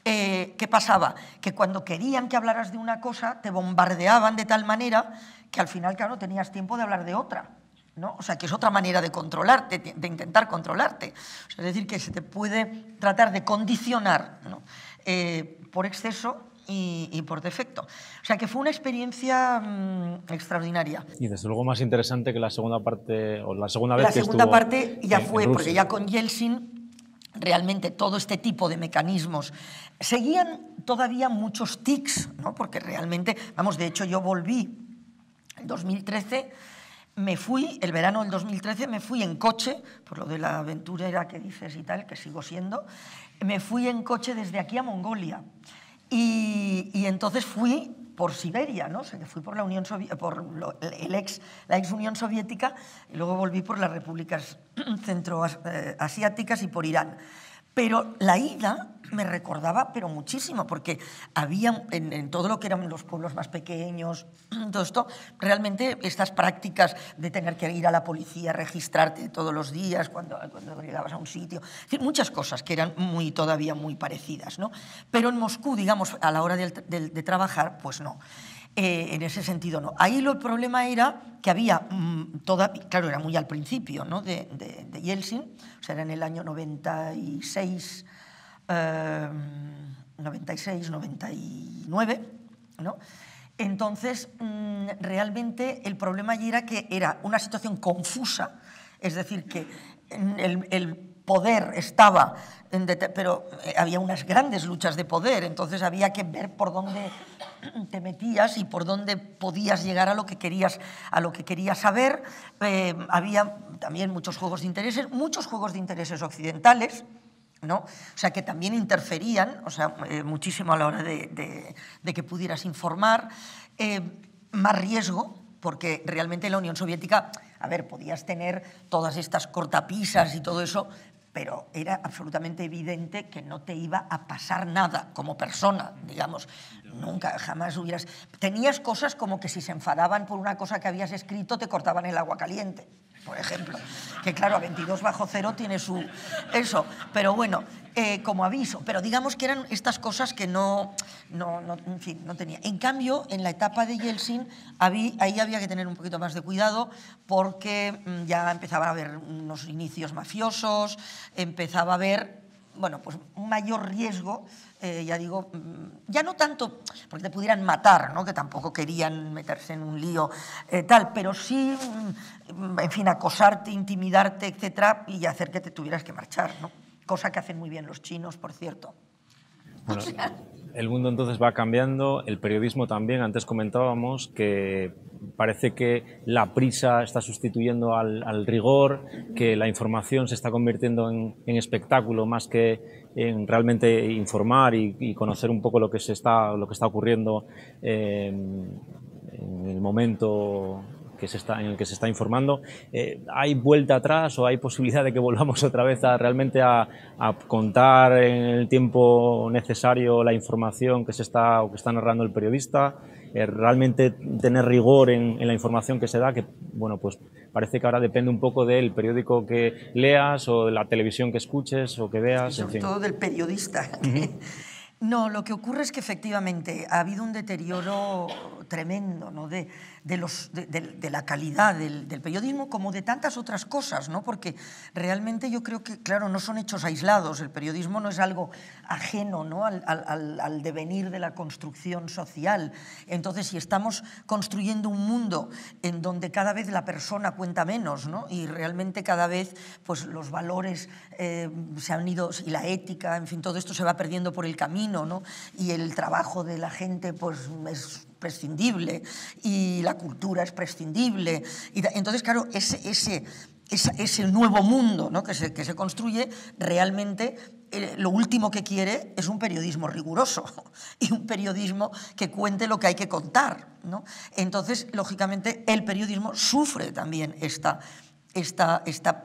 ¿qué pasaba? Que cuando querían que hablaras de una cosa, te bombardeaban de tal manera que al final, claro, tenías tiempo de hablar de otra, ¿no? O sea, que es otra manera de controlarte, de intentar controlarte. O sea, es decir, que se te puede tratar de condicionar, ¿no?, por exceso y por defecto. O sea, que fue una experiencia extraordinaria. Y desde luego más interesante que la segunda parte, o la segunda vez que estuvo. La segunda parte ya fue, porque ya con Yeltsin realmente todo este tipo de mecanismos seguían todavía muchos tics, ¿no? Porque realmente, vamos, de hecho yo volví en 2013, me fui, el verano del 2013, me fui en coche, por lo de la aventurera que dices y tal, que sigo siendo, me fui en coche desde aquí a Mongolia. Y entonces fui por Siberia, ¿no? O sea, que fui por la ex Unión Soviética, y luego volví por las repúblicas centroasiáticas y por Irán. Pero la ida me recordaba, pero muchísimo, porque había en todo lo que eran los pueblos más pequeños, todo esto, realmente estas prácticas de tener que ir a la policía, registrarte todos los días cuando llegabas a un sitio, es decir, muchas cosas que eran todavía muy parecidas, ¿no? Pero en Moscú, digamos, a la hora de trabajar, pues no. En ese sentido no. Ahí el problema era que había claro, era muy al principio, ¿no? de Yeltsin, o sea, era en el año 96, 99, ¿no? Entonces, realmente el problema allí era que era una situación confusa, es decir, que el poder estaba, pero había unas grandes luchas de poder, entonces había que ver por dónde te metías y por dónde podías llegar a lo que querías saber. Había también muchos juegos de intereses occidentales, ¿no? O sea, que también interferían, o sea, muchísimo a la hora de que pudieras informar. Más riesgo, porque realmente en la Unión Soviética, a ver, podías tener todas estas cortapisas y todo eso, pero era absolutamente evidente que no te iba a pasar nada como persona, digamos. Nunca, jamás hubieras... Tenías cosas como que si se enfadaban por una cosa que habías escrito, te cortaban el agua caliente, por ejemplo. Que claro, a 22 bajo cero tiene su... Eso, pero bueno, como aviso. Pero digamos que eran estas cosas que en fin, no tenía. En cambio, en la etapa de Yeltsin, ahí había que tener un poquito más de cuidado porque ya empezaban a haber unos inicios mafiosos, empezaba a haber, bueno, pues un mayor riesgo, ya digo, ya no tanto porque te pudieran matar, ¿no? Que tampoco querían meterse en un lío tal, pero sí, en fin, acosarte, intimidarte, etcétera, y hacer que te tuvieras que marchar, ¿no? Cosa que hacen muy bien los chinos, por cierto. Bueno, el mundo entonces va cambiando, el periodismo también. Antes comentábamos que parece que la prisa está sustituyendo al rigor, que la información se está convirtiendo en espectáculo más que en realmente informar y conocer un poco lo que está ocurriendo en el momento en el que se está informando. ¿Hay vuelta atrás o hay posibilidad de que volvamos otra vez realmente a contar en el tiempo necesario la información que está narrando el periodista? Realmente tener rigor en la información que se da, que bueno, pues parece que ahora depende un poco del periódico que leas o de la televisión que escuches o que veas. Sí, sobre todo del periodista. No, lo que ocurre es que efectivamente ha habido un deterioro tremendo, ¿no? de la calidad del periodismo, como de tantas otras cosas, ¿no? Porque realmente yo creo que, claro, no son hechos aislados, el periodismo no es algo ajeno, ¿no? al devenir de la construcción social. Entonces, si estamos construyendo un mundo en donde cada vez la persona cuenta menos, ¿no? Y realmente cada vez pues, los valores se han ido, y la ética, en fin, todo esto se va perdiendo por el camino, ¿no? Y el trabajo de la gente pues, es prescindible y la cultura es prescindible. Y entonces, claro, ese nuevo mundo, ¿no? que se construye, realmente lo último que quiere es un periodismo riguroso y un periodismo que cuente lo que hay que contar, ¿no? Entonces, lógicamente, el periodismo sufre también esta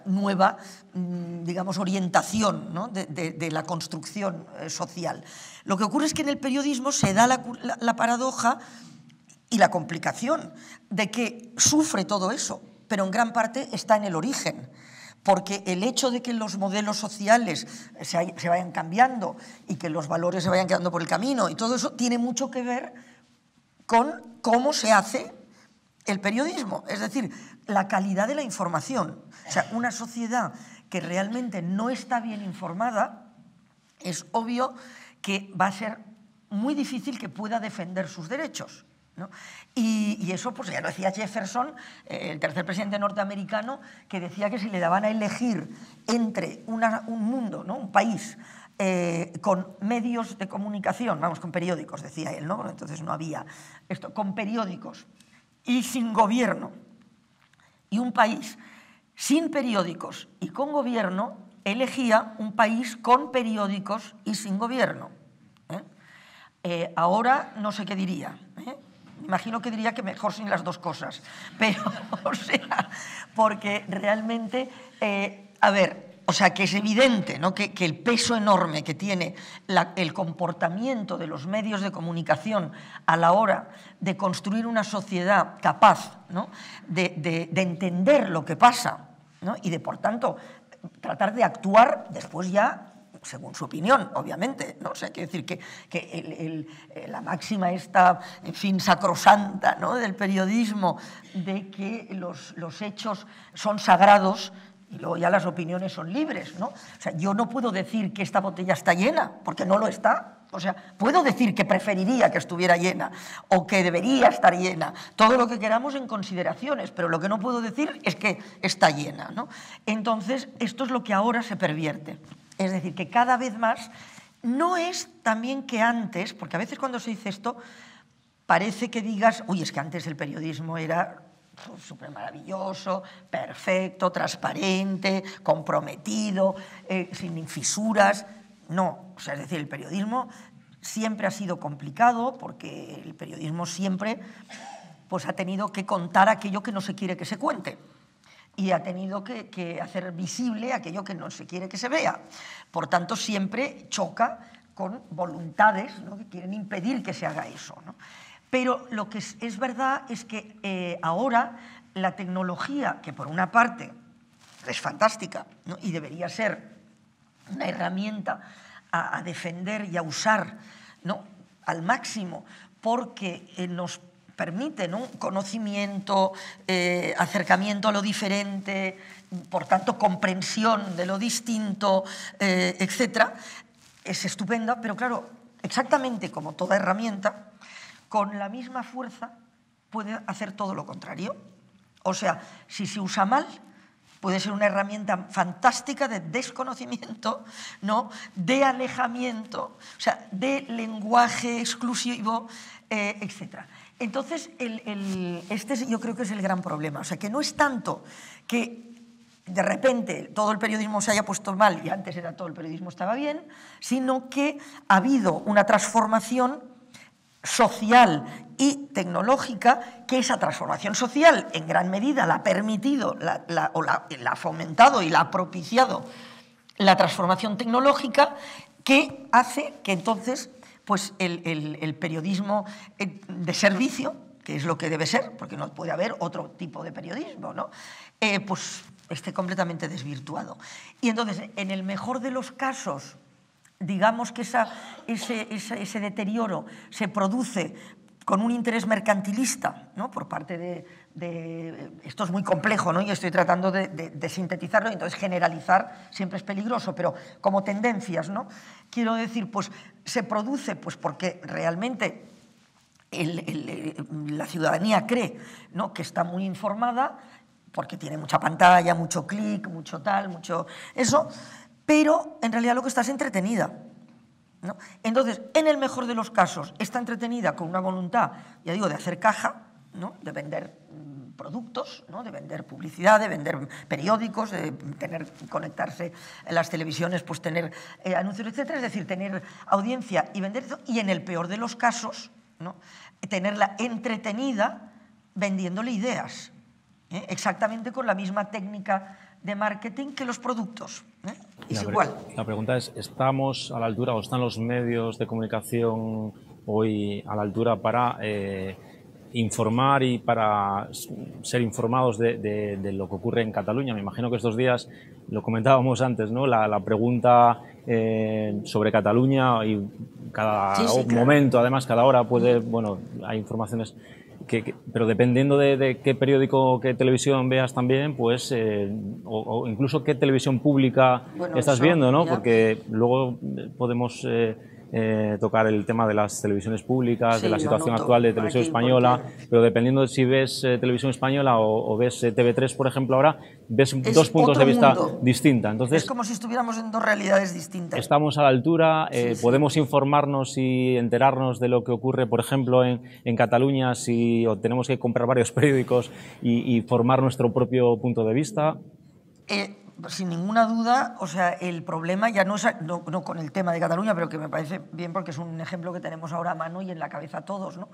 nueva, digamos, orientación, ¿no? de la construcción social. Lo que ocurre es que en el periodismo se da la paradoja y la complicación de que sufre todo eso, pero en gran parte está en el origen, porque el hecho de que los modelos sociales se vayan cambiando y que los valores se vayan quedando por el camino y todo eso tiene mucho que ver con cómo se hace el periodismo, es decir, la calidad de la información. O sea, una sociedad que realmente no está bien informada, es obvio que va a ser muy difícil que pueda defender sus derechos, ¿no? Y eso, pues ya lo decía Jefferson, el tercer presidente norteamericano, que decía que si le daban a elegir entre un mundo, ¿no? Un país con medios de comunicación, vamos, con periódicos, decía él, ¿no? Entonces no había esto, con periódicos y sin gobierno, y un país sin periódicos y con gobierno, elegía un país con periódicos y sin gobierno. Ahora no sé qué diría. Me imagino que diría que mejor sin las dos cosas. Pero, o sea, porque realmente, a ver, O sea, que es evidente, ¿no?, que el peso enorme que tiene el comportamiento de los medios de comunicación a la hora de construir una sociedad capaz, ¿no?, de entender lo que pasa, ¿no?, y de, por tanto, tratar de actuar después ya según su opinión, obviamente, ¿no? O sea, quiero decir que la máxima esta, en fin, sacrosanta, ¿no?, del periodismo, de que los hechos son sagrados y luego ya las opiniones son libres, ¿no? O sea, yo no puedo decir que esta botella está llena, porque no lo está. O sea, puedo decir que preferiría que estuviera llena o que debería estar llena, todo lo que queramos en consideraciones, pero lo que no puedo decir es que está llena, ¿no? Entonces, esto es lo que ahora se pervierte. Es decir, que cada vez más no es también que antes, porque a veces cuando se dice esto parece que digas, uy, es que antes el periodismo era súper maravilloso, perfecto, transparente, comprometido, sin fisuras. No, o sea, es decir, el periodismo siempre ha sido complicado porque el periodismo siempre pues, ha tenido que contar aquello que no se quiere que se cuente y ha tenido que hacer visible aquello que no se quiere que se vea. Por tanto, siempre choca con voluntades, ¿no?, que quieren impedir que se haga eso, ¿no? Pero lo que es verdad es que ahora la tecnología, que por una parte es fantástica, ¿no?, y debería ser una herramienta a defender y a usar, ¿no?, al máximo, porque nos permite, ¿no?, conocimiento, acercamiento a lo diferente, por tanto comprensión de lo distinto, etc., es estupenda, pero claro, exactamente como toda herramienta, con la misma fuerza puede hacer todo lo contrario. O sea, si se usa mal, puede ser una herramienta fantástica de desconocimiento, ¿no?, de alejamiento, o sea, de lenguaje exclusivo, etc. Entonces, este yo creo que es el gran problema. O sea, que no es tanto que de repente todo el periodismo se haya puesto mal y antes era todo el periodismo estaba bien, sino que ha habido una transformación social y tecnológica, que esa transformación social en gran medida la ha permitido, la ha fomentado y la ha propiciado la transformación tecnológica, que hace que entonces pues el periodismo de servicio, que es lo que debe ser, porque no puede haber otro tipo de periodismo, ¿no?, pues esté completamente desvirtuado. Y entonces, en el mejor de los casos, digamos que ese deterioro se produce con un interés mercantilista, ¿no?, por parte de... Esto es muy complejo, ¿no?, y estoy tratando de sintetizarlo, y entonces generalizar siempre es peligroso, pero como tendencias, ¿no?, quiero decir, pues se produce pues porque realmente la ciudadanía cree, ¿no?, que está muy informada, porque tiene mucha pantalla, mucho clic, mucho tal, mucho eso, pero en realidad lo que está es entretenida, ¿no? Entonces, en el mejor de los casos, está entretenida con una voluntad, ya digo, de hacer caja, ¿no?, de vender productos, ¿no?, de vender publicidad, de vender periódicos, de conectarse en las televisiones, pues tener anuncios, etcétera, es decir, tener audiencia y vender eso, y en el peor de los casos, ¿no?, tenerla entretenida vendiéndole ideas, exactamente con la misma técnica de marketing que los productos. Es igual. La pregunta es, ¿estamos a la altura o están los medios de comunicación hoy a la altura para informar y para ser informados de lo que ocurre en Cataluña? Me imagino que estos días, lo comentábamos antes, ¿no?, la pregunta sobre Cataluña, y cada momento, además, cada hora puede, bueno, hay informaciones... pero dependiendo de qué periódico o qué televisión veas también, pues, o incluso qué televisión pública estás viendo, ¿no? Porque luego podemos tocar el tema de las televisiones públicas, de la situación actual de Televisión Española, pero dependiendo de si ves Televisión Española o ves TV3, por ejemplo, ahora ves dos puntos de vista distintos. Entonces, es como si estuviéramos en dos realidades distintas. Estamos a la altura, podemos informarnos y enterarnos de lo que ocurre, por ejemplo, en Cataluña, o tenemos que comprar varios periódicos y formar nuestro propio punto de vista. Sin ninguna duda, o sea, el problema ya no es no con el tema de Cataluña, pero que me parece bien porque es un ejemplo que tenemos ahora a mano y en la cabeza todos, ¿no?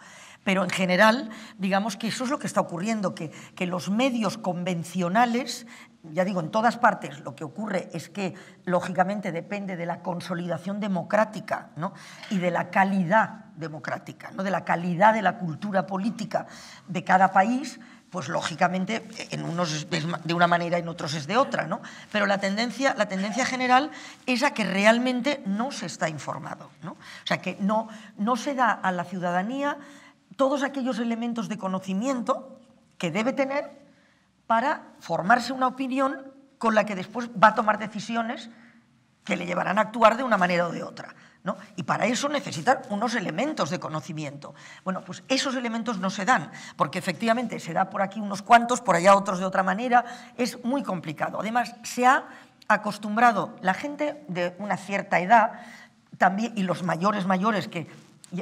Pero en general, digamos que eso es lo que está ocurriendo, que los medios convencionales ya digo, en todas partes lo que ocurre es que, lógicamente, depende de la consolidación democrática, ¿no? Y de la calidad democrática, ¿no? De la calidad de la cultura política de cada país, pues lógicamente en unos es de una manera, en otros es de otra, ¿no? Pero la tendencia general es a que realmente no se está informado, ¿no? O sea, que no se da a la ciudadanía todos aquellos elementos de conocimiento que debe tener para formarse una opinión con la que después va a tomar decisiones que le llevarán a actuar de una manera o de otra, ¿no? Y para eso necesitan unos elementos de conocimiento. Bueno, pues esos elementos no se dan, porque efectivamente se da por aquí unos cuantos, por allá otros de otra manera, es muy complicado. Además, se ha acostumbrado la gente de una cierta edad también, y los mayores que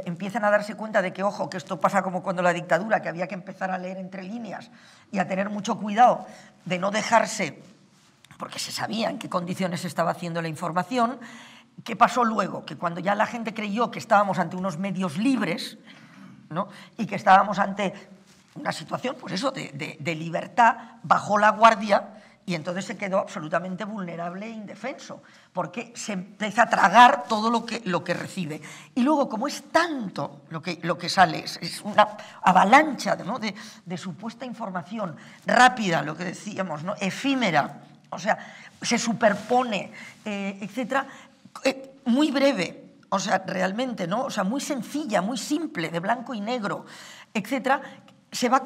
empiezan a darse cuenta de que, ojo, que esto pasa como cuando la dictadura, que había que empezar a leer entre líneas y a tener mucho cuidado de no dejarse, porque se sabía en qué condiciones se estaba haciendo la información. ¿Qué pasó luego? Que cuando ya la gente creyó que estábamos ante unos medios libres, ¿no? Y que estábamos ante una situación, pues eso, de libertad, bajó la guardia y entonces se quedó absolutamente vulnerable e indefenso, porque se empieza a tragar todo lo que recibe. Y luego, como es tanto lo que sale, es una avalancha, ¿no? de supuesta información rápida, lo que decíamos, ¿no? Efímera, o sea, se superpone, etcétera, muy breve, o sea, realmente, ¿no? O sea, muy sencilla, muy simple, de blanco y negro, etcétera, se va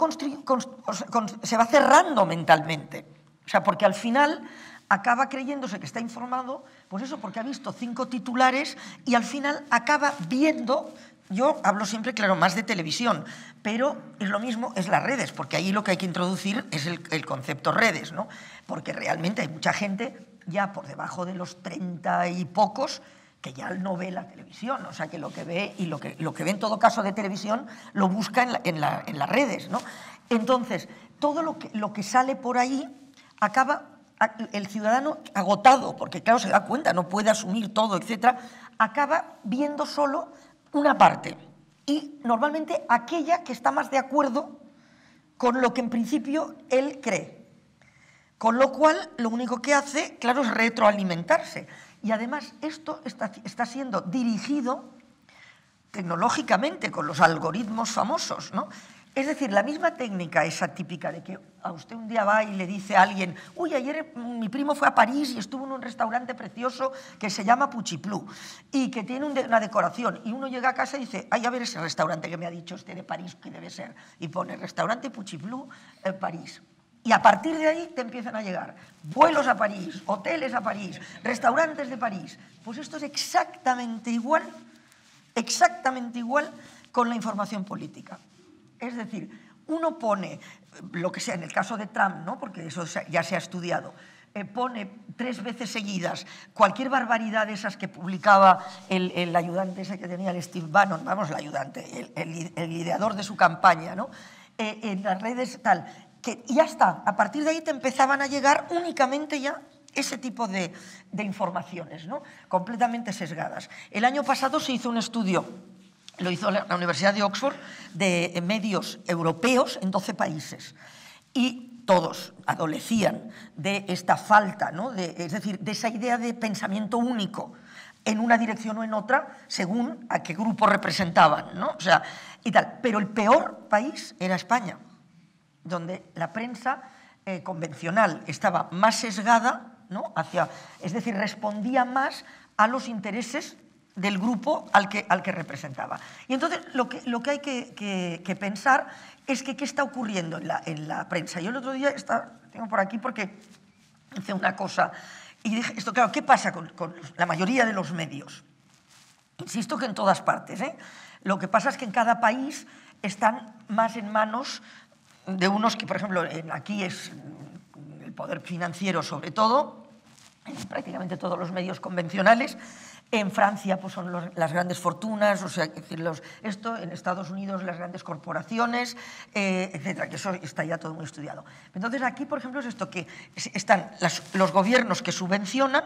cerrando mentalmente. O sea, porque al final acaba creyéndose que está informado, pues eso, porque ha visto 5 titulares y al final acaba viendo, yo hablo siempre, claro, más de televisión, pero es lo mismo, es las redes, porque ahí lo que hay que introducir es el concepto redes, ¿no? Porque realmente hay mucha gente ya por debajo de los 30 y pocos que ya no ve la televisión, o sea, que lo que ve y lo que ve en todo caso de televisión lo busca en las redes, ¿no? Entonces, todo lo que sale por ahí acaba el ciudadano agotado, porque claro, se da cuenta, no puede asumir todo, etcétera, acaba viendo solo una parte y normalmente aquella que está más de acuerdo con lo que en principio él cree. Con lo cual, lo único que hace, claro, es retroalimentarse. Y además esto está siendo dirigido tecnológicamente con los algoritmos famosos, ¿no? Es decir, la misma técnica esa típica de que a usted un día va y le dice a alguien, uy, ayer mi primo fue a París y estuvo en un restaurante precioso que se llama Puchiplú y que tiene una decoración, y uno llega a casa y dice, ay, a ver ese restaurante que me ha dicho este de París que debe ser, y pone restaurante Puchiplú París. Y a partir de ahí te empiezan a llegar vuelos a París, hoteles a París, restaurantes de París. Pues esto es exactamente igual con la información política. Es decir, uno pone, lo que sea, en el caso de Trump, ¿no? Porque eso ya se ha estudiado, pone 3 veces seguidas cualquier barbaridad de esas que publicaba el ayudante ese que tenía, el Steve Bannon, vamos, el ayudante, el ideador de su campaña, ¿no? En las redes tal, que ya está, a partir de ahí te empezaban a llegar únicamente ya ese tipo de informaciones, ¿no? Completamente sesgadas. El año pasado se hizo un estudio, lo hizo la Universidad de Oxford, de medios europeos en 12 países. Y todos adolecían de esta falta, ¿no? Es decir, de esa idea de pensamiento único en una dirección o en otra, según a qué grupo representaban, ¿no? O sea, y tal. Pero el peor país era España, donde la prensa convencional estaba más sesgada, ¿no? Es decir, respondía más a los intereses del grupo al que representaba. Y entonces lo que hay que pensar es que qué está ocurriendo en la prensa. Yo el otro día, tengo por aquí porque hice una cosa y dije, esto claro, ¿qué pasa con la mayoría de los medios? Insisto que en todas partes, ¿eh? Lo que pasa es que en cada país están más en manos de unos que, por ejemplo, aquí es el poder financiero sobre todo, en prácticamente todos los medios convencionales. En Francia pues son las grandes fortunas, o sea, en Estados Unidos las grandes corporaciones, etcétera, que eso está ya todo muy estudiado. Entonces aquí, por ejemplo, es esto, que están los gobiernos que subvencionan,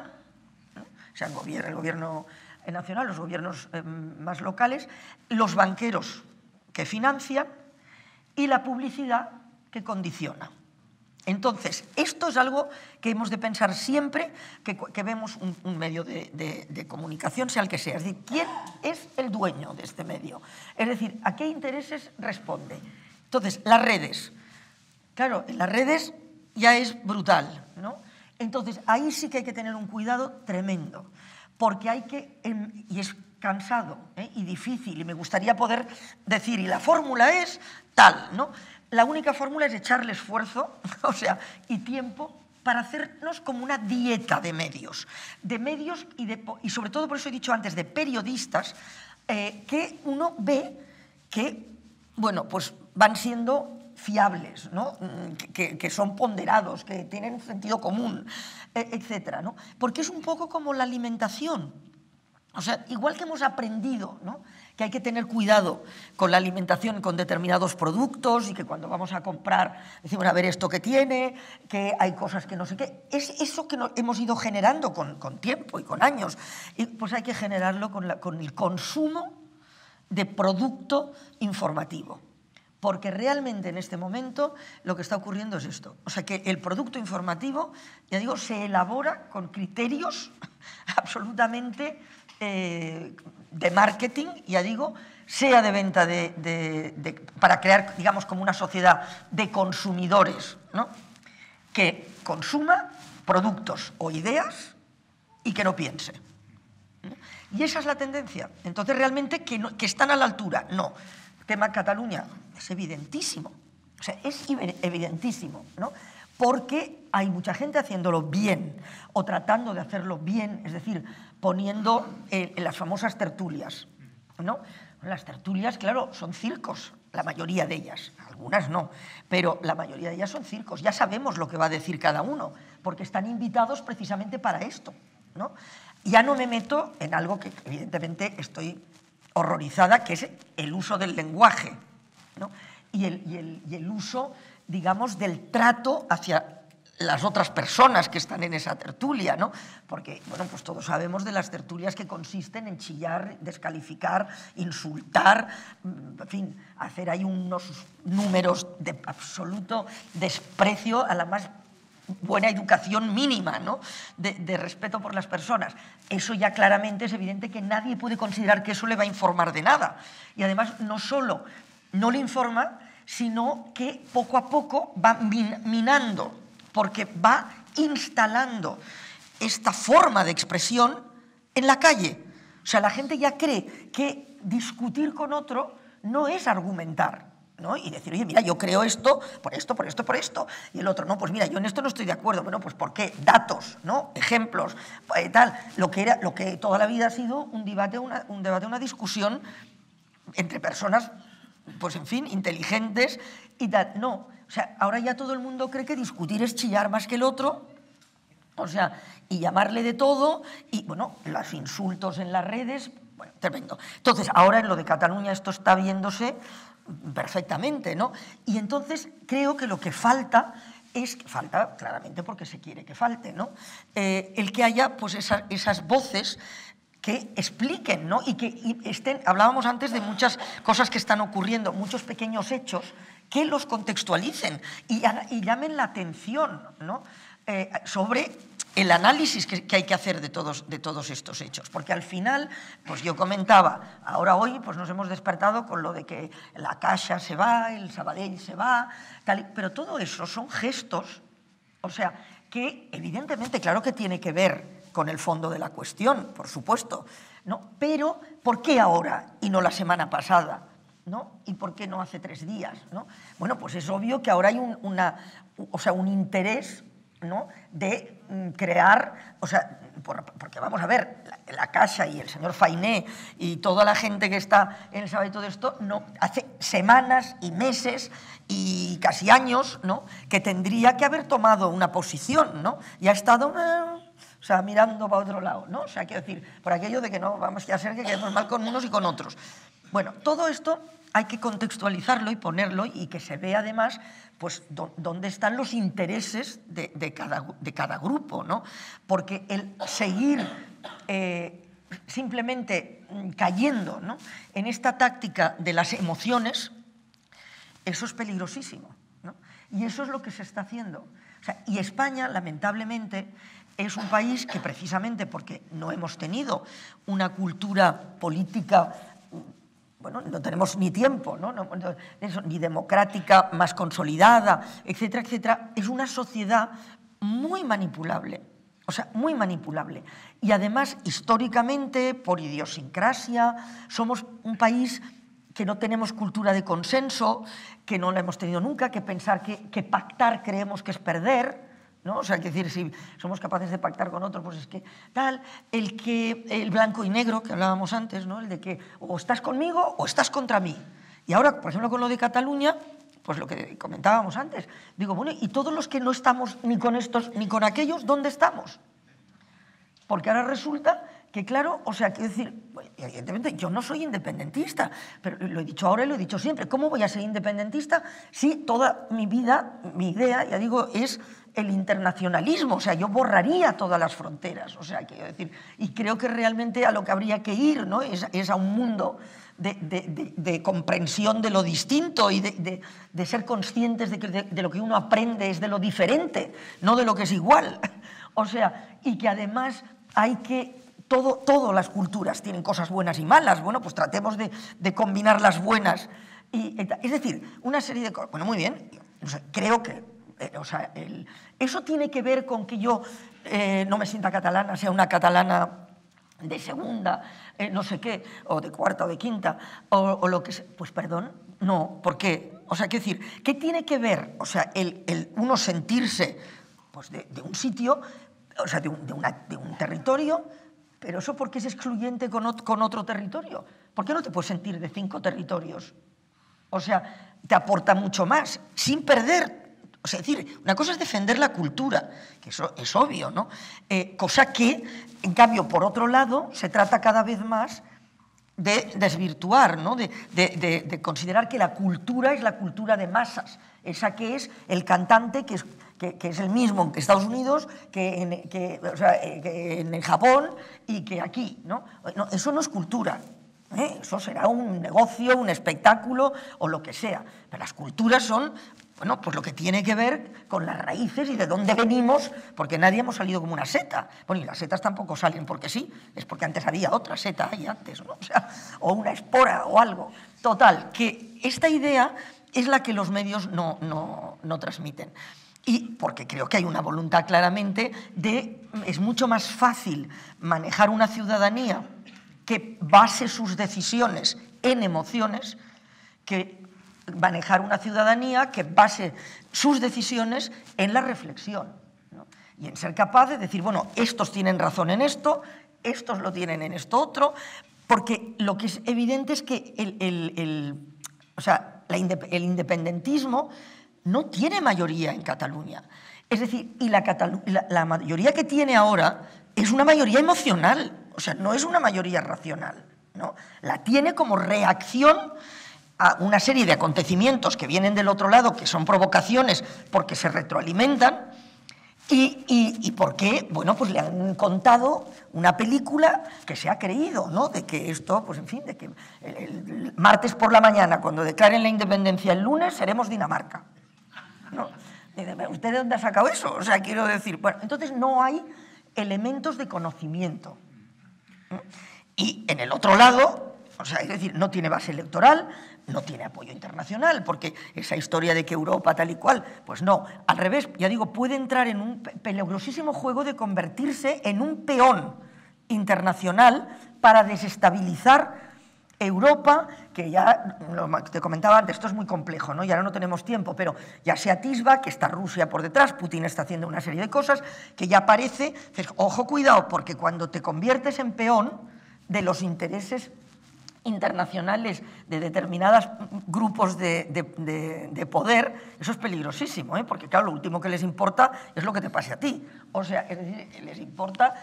¿no? O sea, el gobierno nacional, los gobiernos más locales, los banqueros que financian y la publicidad que condiciona. Entonces, esto es algo que hemos de pensar siempre que vemos un medio de comunicación, sea el que sea. Es decir, ¿quién es el dueño de este medio? Es decir, ¿a qué intereses responde? Entonces, las redes. Claro, en las redes ya es brutal, ¿no? Entonces, ahí sí que hay que tener un cuidado tremendo, porque hay que, y es cansado y difícil, y me gustaría poder decir, y la fórmula es tal, ¿no? La única fórmula es echarle esfuerzo, o sea, y tiempo para hacernos como una dieta de medios y sobre todo, por eso he dicho antes, de periodistas, que uno ve que, bueno, pues van siendo fiables, ¿no? que son ponderados, que tienen sentido común, etcétera, ¿no? Porque es un poco como la alimentación. O sea, igual que hemos aprendido, ¿no?, que hay que tener cuidado con la alimentación, con determinados productos, y que cuando vamos a comprar decimos, a ver esto que tiene, que hay cosas que no sé qué. Es eso que hemos ido generando con tiempo y con años. Y pues hay que generarlo con el consumo de producto informativo. Porque realmente en este momento lo que está ocurriendo es esto. O sea, que el producto informativo, ya digo, se elabora con criterios absolutamente de marketing, ya digo, sea de venta para crear, digamos, como una sociedad de consumidores, ¿no?, que consuma productos o ideas y que no piense. Y esa es la tendencia. Entonces, realmente, que están a la altura. No. El tema Cataluña es evidentísimo. O sea, es evidentísimo, ¿no? Porque hay mucha gente haciéndolo bien o tratando de hacerlo bien, es decir, poniendo en las famosas tertulias, ¿no? Las tertulias, claro, son circos, la mayoría de ellas, algunas no, pero la mayoría de ellas son circos. Ya sabemos lo que va a decir cada uno, porque están invitados precisamente para esto, ¿no? Ya no me meto en algo que evidentemente estoy horrorizada, que es el uso del lenguaje, ¿no?, y el uso, digamos, del trato hacia las otras personas que están en esa tertulia, ¿no? Porque, bueno, pues todos sabemos de las tertulias que consisten en chillar, descalificar, insultar, en fin, hacer ahí unos números de absoluto desprecio a la más buena educación mínima, ¿no?, de respeto por las personas. Eso ya claramente es evidente que nadie puede considerar que eso le va a informar de nada. Y además no solo no le informa, sino que poco a poco va minando, porque va instalando esta forma de expresión en la calle. O sea, la gente ya cree que discutir con otro no es argumentar, ¿no?, y decir, oye, mira, yo creo esto, por esto, por esto, por esto, y el otro, no, pues mira, yo en esto no estoy de acuerdo. Bueno, pues ¿por qué? Datos, ¿no?, ejemplos, tal, lo que toda la vida ha sido un debate, una discusión entre personas, pues en fin, inteligentes y tal. No, o sea, ahora ya todo el mundo cree que discutir es chillar más que el otro, o sea, y llamarle de todo, y bueno, los insultos en las redes, bueno, tremendo. Entonces, ahora en lo de Cataluña esto está viéndose perfectamente, ¿no? Y entonces creo que lo que falta falta claramente porque se quiere que falte, ¿no?, el que haya pues esas voces que expliquen, ¿no?, y que estén, hablábamos antes de muchas cosas que están ocurriendo, muchos pequeños hechos, que los contextualicen y llamen la atención, ¿no?, sobre el análisis que hay que hacer de todos estos hechos. Porque al final, pues yo comentaba, hoy pues nos hemos despertado con lo de que la Caixa se va, el Sabadell se va, tal, pero todo eso son gestos, o sea, que evidentemente, claro que tiene que ver con el fondo de la cuestión, por supuesto, ¿no? Pero ¿por qué ahora y no la semana pasada? ¿No? ¿Y por qué no hace 3 días? ¿No? Bueno, pues es obvio que ahora hay un interés, ¿no?, de crear, o sea, porque vamos a ver, la Caixa y el señor Fainé y toda la gente que está en el Sabadell y todo esto, no, hace semanas y meses y casi años, ¿no?, que tendría que haber tomado una posición, ¿no?, y ha estado o sea, mirando para otro lado, ¿no? O sea, quiero decir, por aquello de que no vamos a ser que quedemos mal con unos y con otros. Bueno, todo esto hay que contextualizarlo y ponerlo y que se vea además pues dónde están los intereses de cada grupo, ¿no? Porque el seguir simplemente cayendo, ¿no?, en esta táctica de las emociones, eso es peligrosísimo, ¿no? Y eso es lo que se está haciendo. O sea, y España, lamentablemente, es un país que precisamente porque no hemos tenido una cultura política, bueno, no tenemos ni tiempo, ¿no? Ni democrática más consolidada, etcétera, etcétera, es una sociedad muy manipulable. O sea, muy manipulable. Y además, históricamente, por idiosincrasia, somos un país que no tenemos cultura de consenso, que no la hemos tenido nunca, que pensar que pactar creemos que es perder, ¿no? O sea, que decir, si somos capaces de pactar con otro, pues es que tal, el blanco y negro que hablábamos antes, ¿no? El de que o estás conmigo o estás contra mí. Y ahora, por ejemplo, con lo de Cataluña, pues lo que comentábamos antes, digo, bueno, y todos los que no estamos ni con estos ni con aquellos, ¿dónde estamos? Porque ahora resulta que, claro, o sea, quiero decir, evidentemente yo no soy independentista, pero lo he dicho ahora y lo he dicho siempre, ¿cómo voy a ser independentista si toda mi vida, mi idea, ya digo, es el internacionalismo? O sea, yo borraría todas las fronteras, o sea, quiero decir, y creo que realmente a lo que habría que ir, ¿no? es a un mundo de comprensión de lo distinto y de ser conscientes de lo que uno aprende es de lo diferente, no de lo que es igual. O sea, y que además hay que... Todas las culturas tienen cosas buenas y malas. Bueno, pues tratemos de combinar las buenas. Es decir, una serie de cosas. Bueno, muy bien. O sea, creo que... o sea, eso tiene que ver con que yo no me sienta catalana, sea una catalana de segunda, no sé qué, o de cuarta o de quinta, o lo que sea. Pues perdón, no. ¿Por qué? O sea, quiero decir, ¿qué tiene que ver? O sea, el uno sentirse pues, de un sitio, o sea, de un territorio, pero eso porque es excluyente con otro territorio. ¿Por qué no te puedes sentir de 5 territorios? O sea, te aporta mucho más, sin perder. O sea, es decir, una cosa es defender la cultura, que eso es obvio, ¿no? Cosa que, en cambio, por otro lado, se trata cada vez más de desvirtuar, ¿no? de considerar que la cultura es la cultura de masas, esa que es el cantante que es el mismo en Estados Unidos que en Japón y que aquí, ¿no? No, eso no es cultura, ¿eh? Eso será un negocio, un espectáculo o lo que sea, pero las culturas son... Bueno, pues lo que tiene que ver con las raíces y de dónde venimos, porque nadie hemos salido como una seta. Bueno, y las setas tampoco salen porque sí, es porque antes había otra seta ahí antes, ¿no? O sea, o una espora o algo. Total, que esta idea es la que los medios no transmiten. Y porque creo que hay una voluntad claramente es mucho más fácil manejar una ciudadanía que base sus decisiones en emociones que manejar una ciudadanía que base sus decisiones en la reflexión, ¿no? Y en ser capaz de decir, bueno, estos tienen razón en esto, estos lo tienen en esto otro, porque lo que es evidente es que el independentismo no tiene mayoría en Cataluña. Es decir, y la mayoría que tiene ahora es una mayoría emocional, o sea, no es una mayoría racional, ¿no? La tiene como reacción a una serie de acontecimientos que vienen del otro lado, que son provocaciones porque se retroalimentan y porque, bueno, pues le han contado una película que se ha creído, ¿no? De que esto, pues en fin, de que el martes por la mañana, cuando declaren la independencia el lunes, seremos Dinamarca, ¿no? ¿Usted de dónde ha sacado eso? O sea, quiero decir, bueno, entonces no hay elementos de conocimiento. Y en el otro lado, o sea, es decir, no tiene base electoral, no tiene apoyo internacional, porque esa historia de que Europa tal y cual, pues no, al revés, ya digo, puede entrar en un peligrosísimo juego de convertirse en un peón internacional para desestabilizar Europa, que ya, te comentaba antes, esto es muy complejo, ¿no? Y ahora no tenemos tiempo, pero ya se atisba que está Rusia por detrás, Putin está haciendo una serie de cosas, que ya parece, ojo, cuidado, porque cuando te conviertes en peón de los intereses internacionales de determinados grupos de poder, eso es peligrosísimo, ¿eh? Porque claro, lo último que les importa es lo que te pase a ti. O sea, es decir, les importa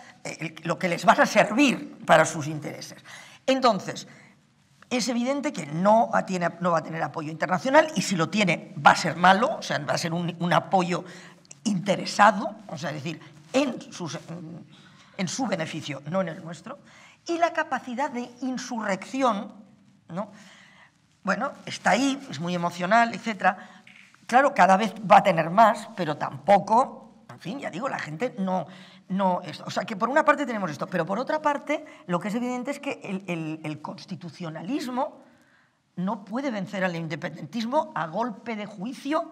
lo que les vas a servir para sus intereses. Entonces, es evidente que no va a tener apoyo internacional y si lo tiene va a ser malo, o sea, va a ser un apoyo interesado, o sea, es decir, en su beneficio, no en el nuestro. Y la capacidad de insurrección, ¿no? Bueno, está ahí, es muy emocional, etc. Claro, cada vez va a tener más, pero tampoco, en fin, ya digo, la gente no o sea, que por una parte tenemos esto, pero por otra parte, lo que es evidente es que el constitucionalismo no puede vencer al independentismo a golpe de juicio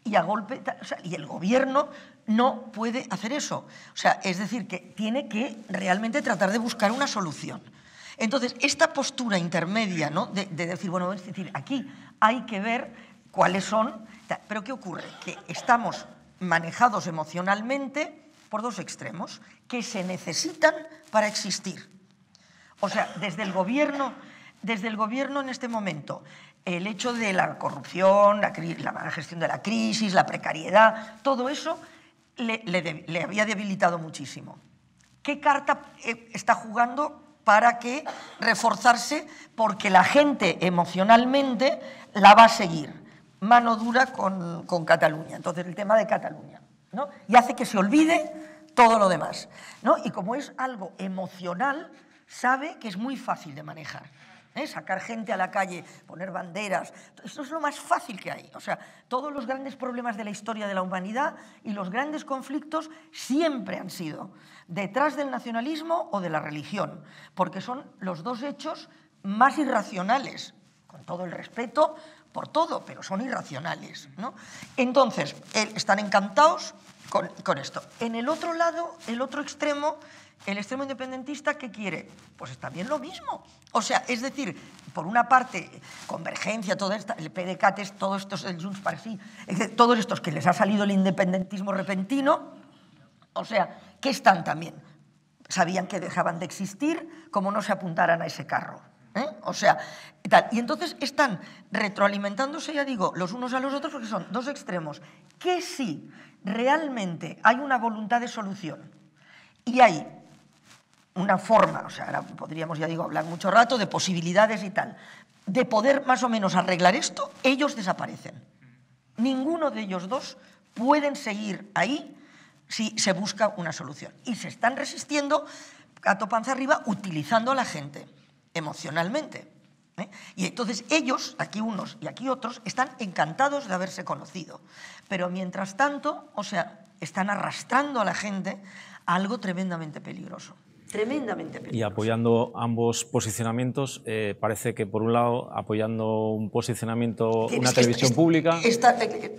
y a golpe, o sea, y el gobierno no puede hacer eso. O sea, es decir, que tiene que realmente tratar de buscar una solución. Entonces, esta postura intermedia, ¿no?, de decir, bueno, es decir, aquí hay que ver cuáles son, pero ¿qué ocurre? Que estamos manejados emocionalmente por dos extremos que se necesitan para existir. O sea, desde el gobierno en este momento, el hecho de la corrupción, la mala gestión de la crisis, la precariedad, todo eso le había debilitado muchísimo. ¿Qué carta está jugando para que reforzarse? Porque la gente emocionalmente la va a seguir. Mano dura con Cataluña. Entonces, el tema de Cataluña, ¿no? Y hace que se olvide todo lo demás, ¿no? Y como es algo emocional, sabe que es muy fácil de manejar. Sacar gente a la calle, poner banderas, esto es lo más fácil que hay. O sea, todos los grandes problemas de la historia de la humanidad y los grandes conflictos siempre han sido detrás del nacionalismo o de la religión, porque son los dos hechos más irracionales, con todo el respeto por todo, pero son irracionales, ¿no? Entonces, están encantados con esto. En el otro lado, el otro extremo, el extremo independentista, ¿qué quiere? Pues es también lo mismo. O sea, es decir, por una parte, Convergencia, todo esto, el PDeCAT, todos estos, el Junts per Sí, todos estos que les ha salido el independentismo repentino, o sea, ¿qué están también? Sabían que dejaban de existir, como no se apuntaran a ese carro. O sea, tal. Y entonces están retroalimentándose, ya digo, los unos a los otros, porque son dos extremos, que si realmente hay una voluntad de solución y hay una forma, o sea, ahora podríamos, ya digo, hablar mucho rato de posibilidades y tal, de poder más o menos arreglar esto, ellos desaparecen. Ninguno de ellos dos pueden seguir ahí si se busca una solución. Y se están resistiendo, gato panza arriba, utilizando a la gente emocionalmente. Y entonces ellos, aquí unos y aquí otros, están encantados de haberse conocido. Pero mientras tanto, o sea, están arrastrando a la gente a algo tremendamente peligroso. Tremendamente peligroso. Y apoyando ambos posicionamientos, parece que por un lado apoyando un posicionamiento, una televisión pública,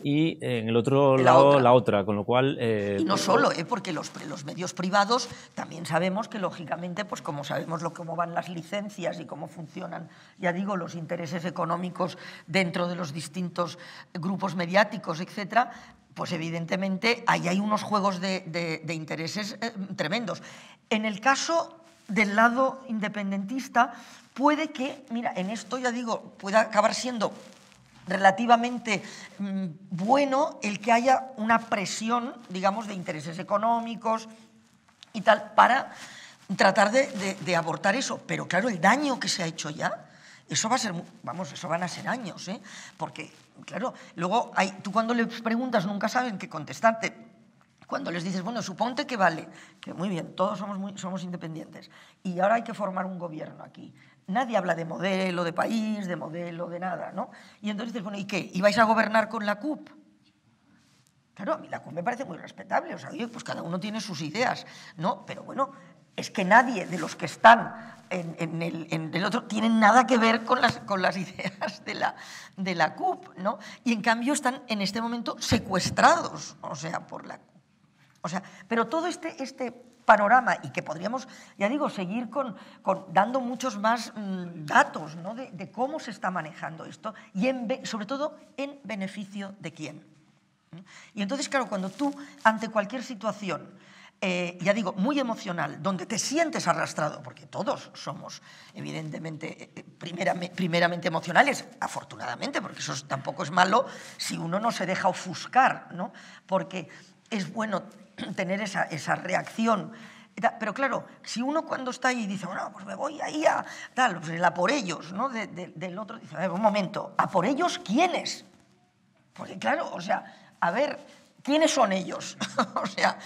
y en el otro lado la otra, con lo cual... y no solo, porque los medios privados también sabemos que lógicamente, pues como sabemos cómo van las licencias y cómo funcionan, ya digo, los intereses económicos dentro de los distintos grupos mediáticos, etcétera, pues evidentemente ahí hay unos juegos de intereses tremendos. En el caso del lado independentista, puede que, mira, en esto ya digo, pueda acabar siendo relativamente bueno el que haya una presión, digamos, de intereses económicos y tal, para tratar de abortar eso. Pero claro, el daño que se ha hecho ya, eso va a ser, vamos, eso van a ser años, porque, claro, luego tú cuando les preguntas nunca saben qué contestarte. Cuando les dices, bueno, suponte que vale, que muy bien, todos somos independientes, y ahora hay que formar un gobierno aquí. Nadie habla de modelo de país, de modelo de nada, ¿no? Y entonces dices, bueno, ¿y qué? ¿Y vais a gobernar con la CUP? Claro, a mí la CUP me parece muy respetable, o sea, oye, pues cada uno tiene sus ideas, ¿no? Pero bueno, es que nadie de los que están en el otro tienen nada que ver con las ideas de la CUP, ¿no? Y en cambio están en este momento secuestrados, o sea, por la CUP. O sea, pero todo este panorama, y que podríamos, ya digo, seguir dando muchos más datos, ¿no?, de cómo se está manejando esto, y sobre todo en beneficio de quién. Y entonces, claro, cuando tú, ante cualquier situación, ya digo, muy emocional, donde te sientes arrastrado, porque todos somos, evidentemente, primeramente emocionales, afortunadamente, porque eso tampoco es malo si uno no se deja ofuscar, ¿no? Porque es bueno tener esa reacción. Pero claro, si uno cuando está ahí dice, bueno, pues me voy ahí a tal, pues el a por ellos, ¿no?, del otro, dice, a ver, un momento, ¿a por ellos quiénes? Porque claro, o sea, a ver, ¿quiénes son ellos? O sea,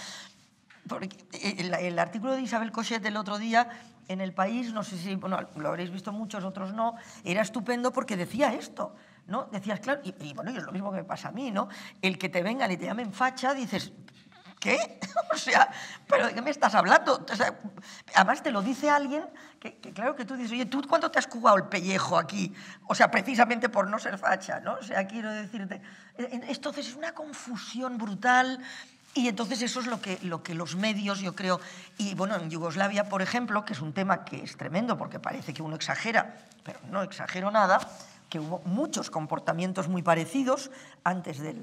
porque el artículo de Isabel Cochet del otro día en El País, no sé si, bueno, lo habréis visto muchos, otros no, era estupendo porque decía esto. ¿no? Decías, claro, y bueno, y es lo mismo que me pasa a mí, ¿no? El que te vengan y te llamen facha, dices, ¿qué? O sea, ¿pero de qué me estás hablando? O sea, además te lo dice alguien que claro que tú dices, oye, ¿tú cuánto te has jugado el pellejo aquí? O sea, precisamente por no ser facha, ¿no? O sea, quiero decirte... Entonces es una confusión brutal... Y entonces eso es lo que los medios, yo creo, y bueno, en Yugoslavia, por ejemplo, que es un tema que es tremendo porque parece que uno exagera, pero no exagero nada, que hubo muchos comportamientos muy parecidos antes de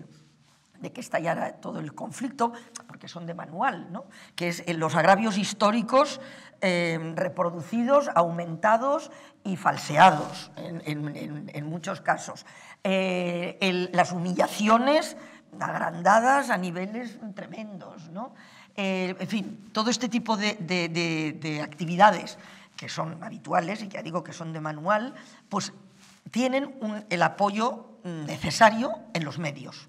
que estallara todo el conflicto, porque son de manual, ¿no? Que es los agravios históricos reproducidos, aumentados y falseados en muchos casos. Las humillaciones agrandadas a niveles tremendos, ¿no? En fin, todo este tipo de actividades que son habituales y que ya digo que son de manual, pues tienen el apoyo necesario en los medios.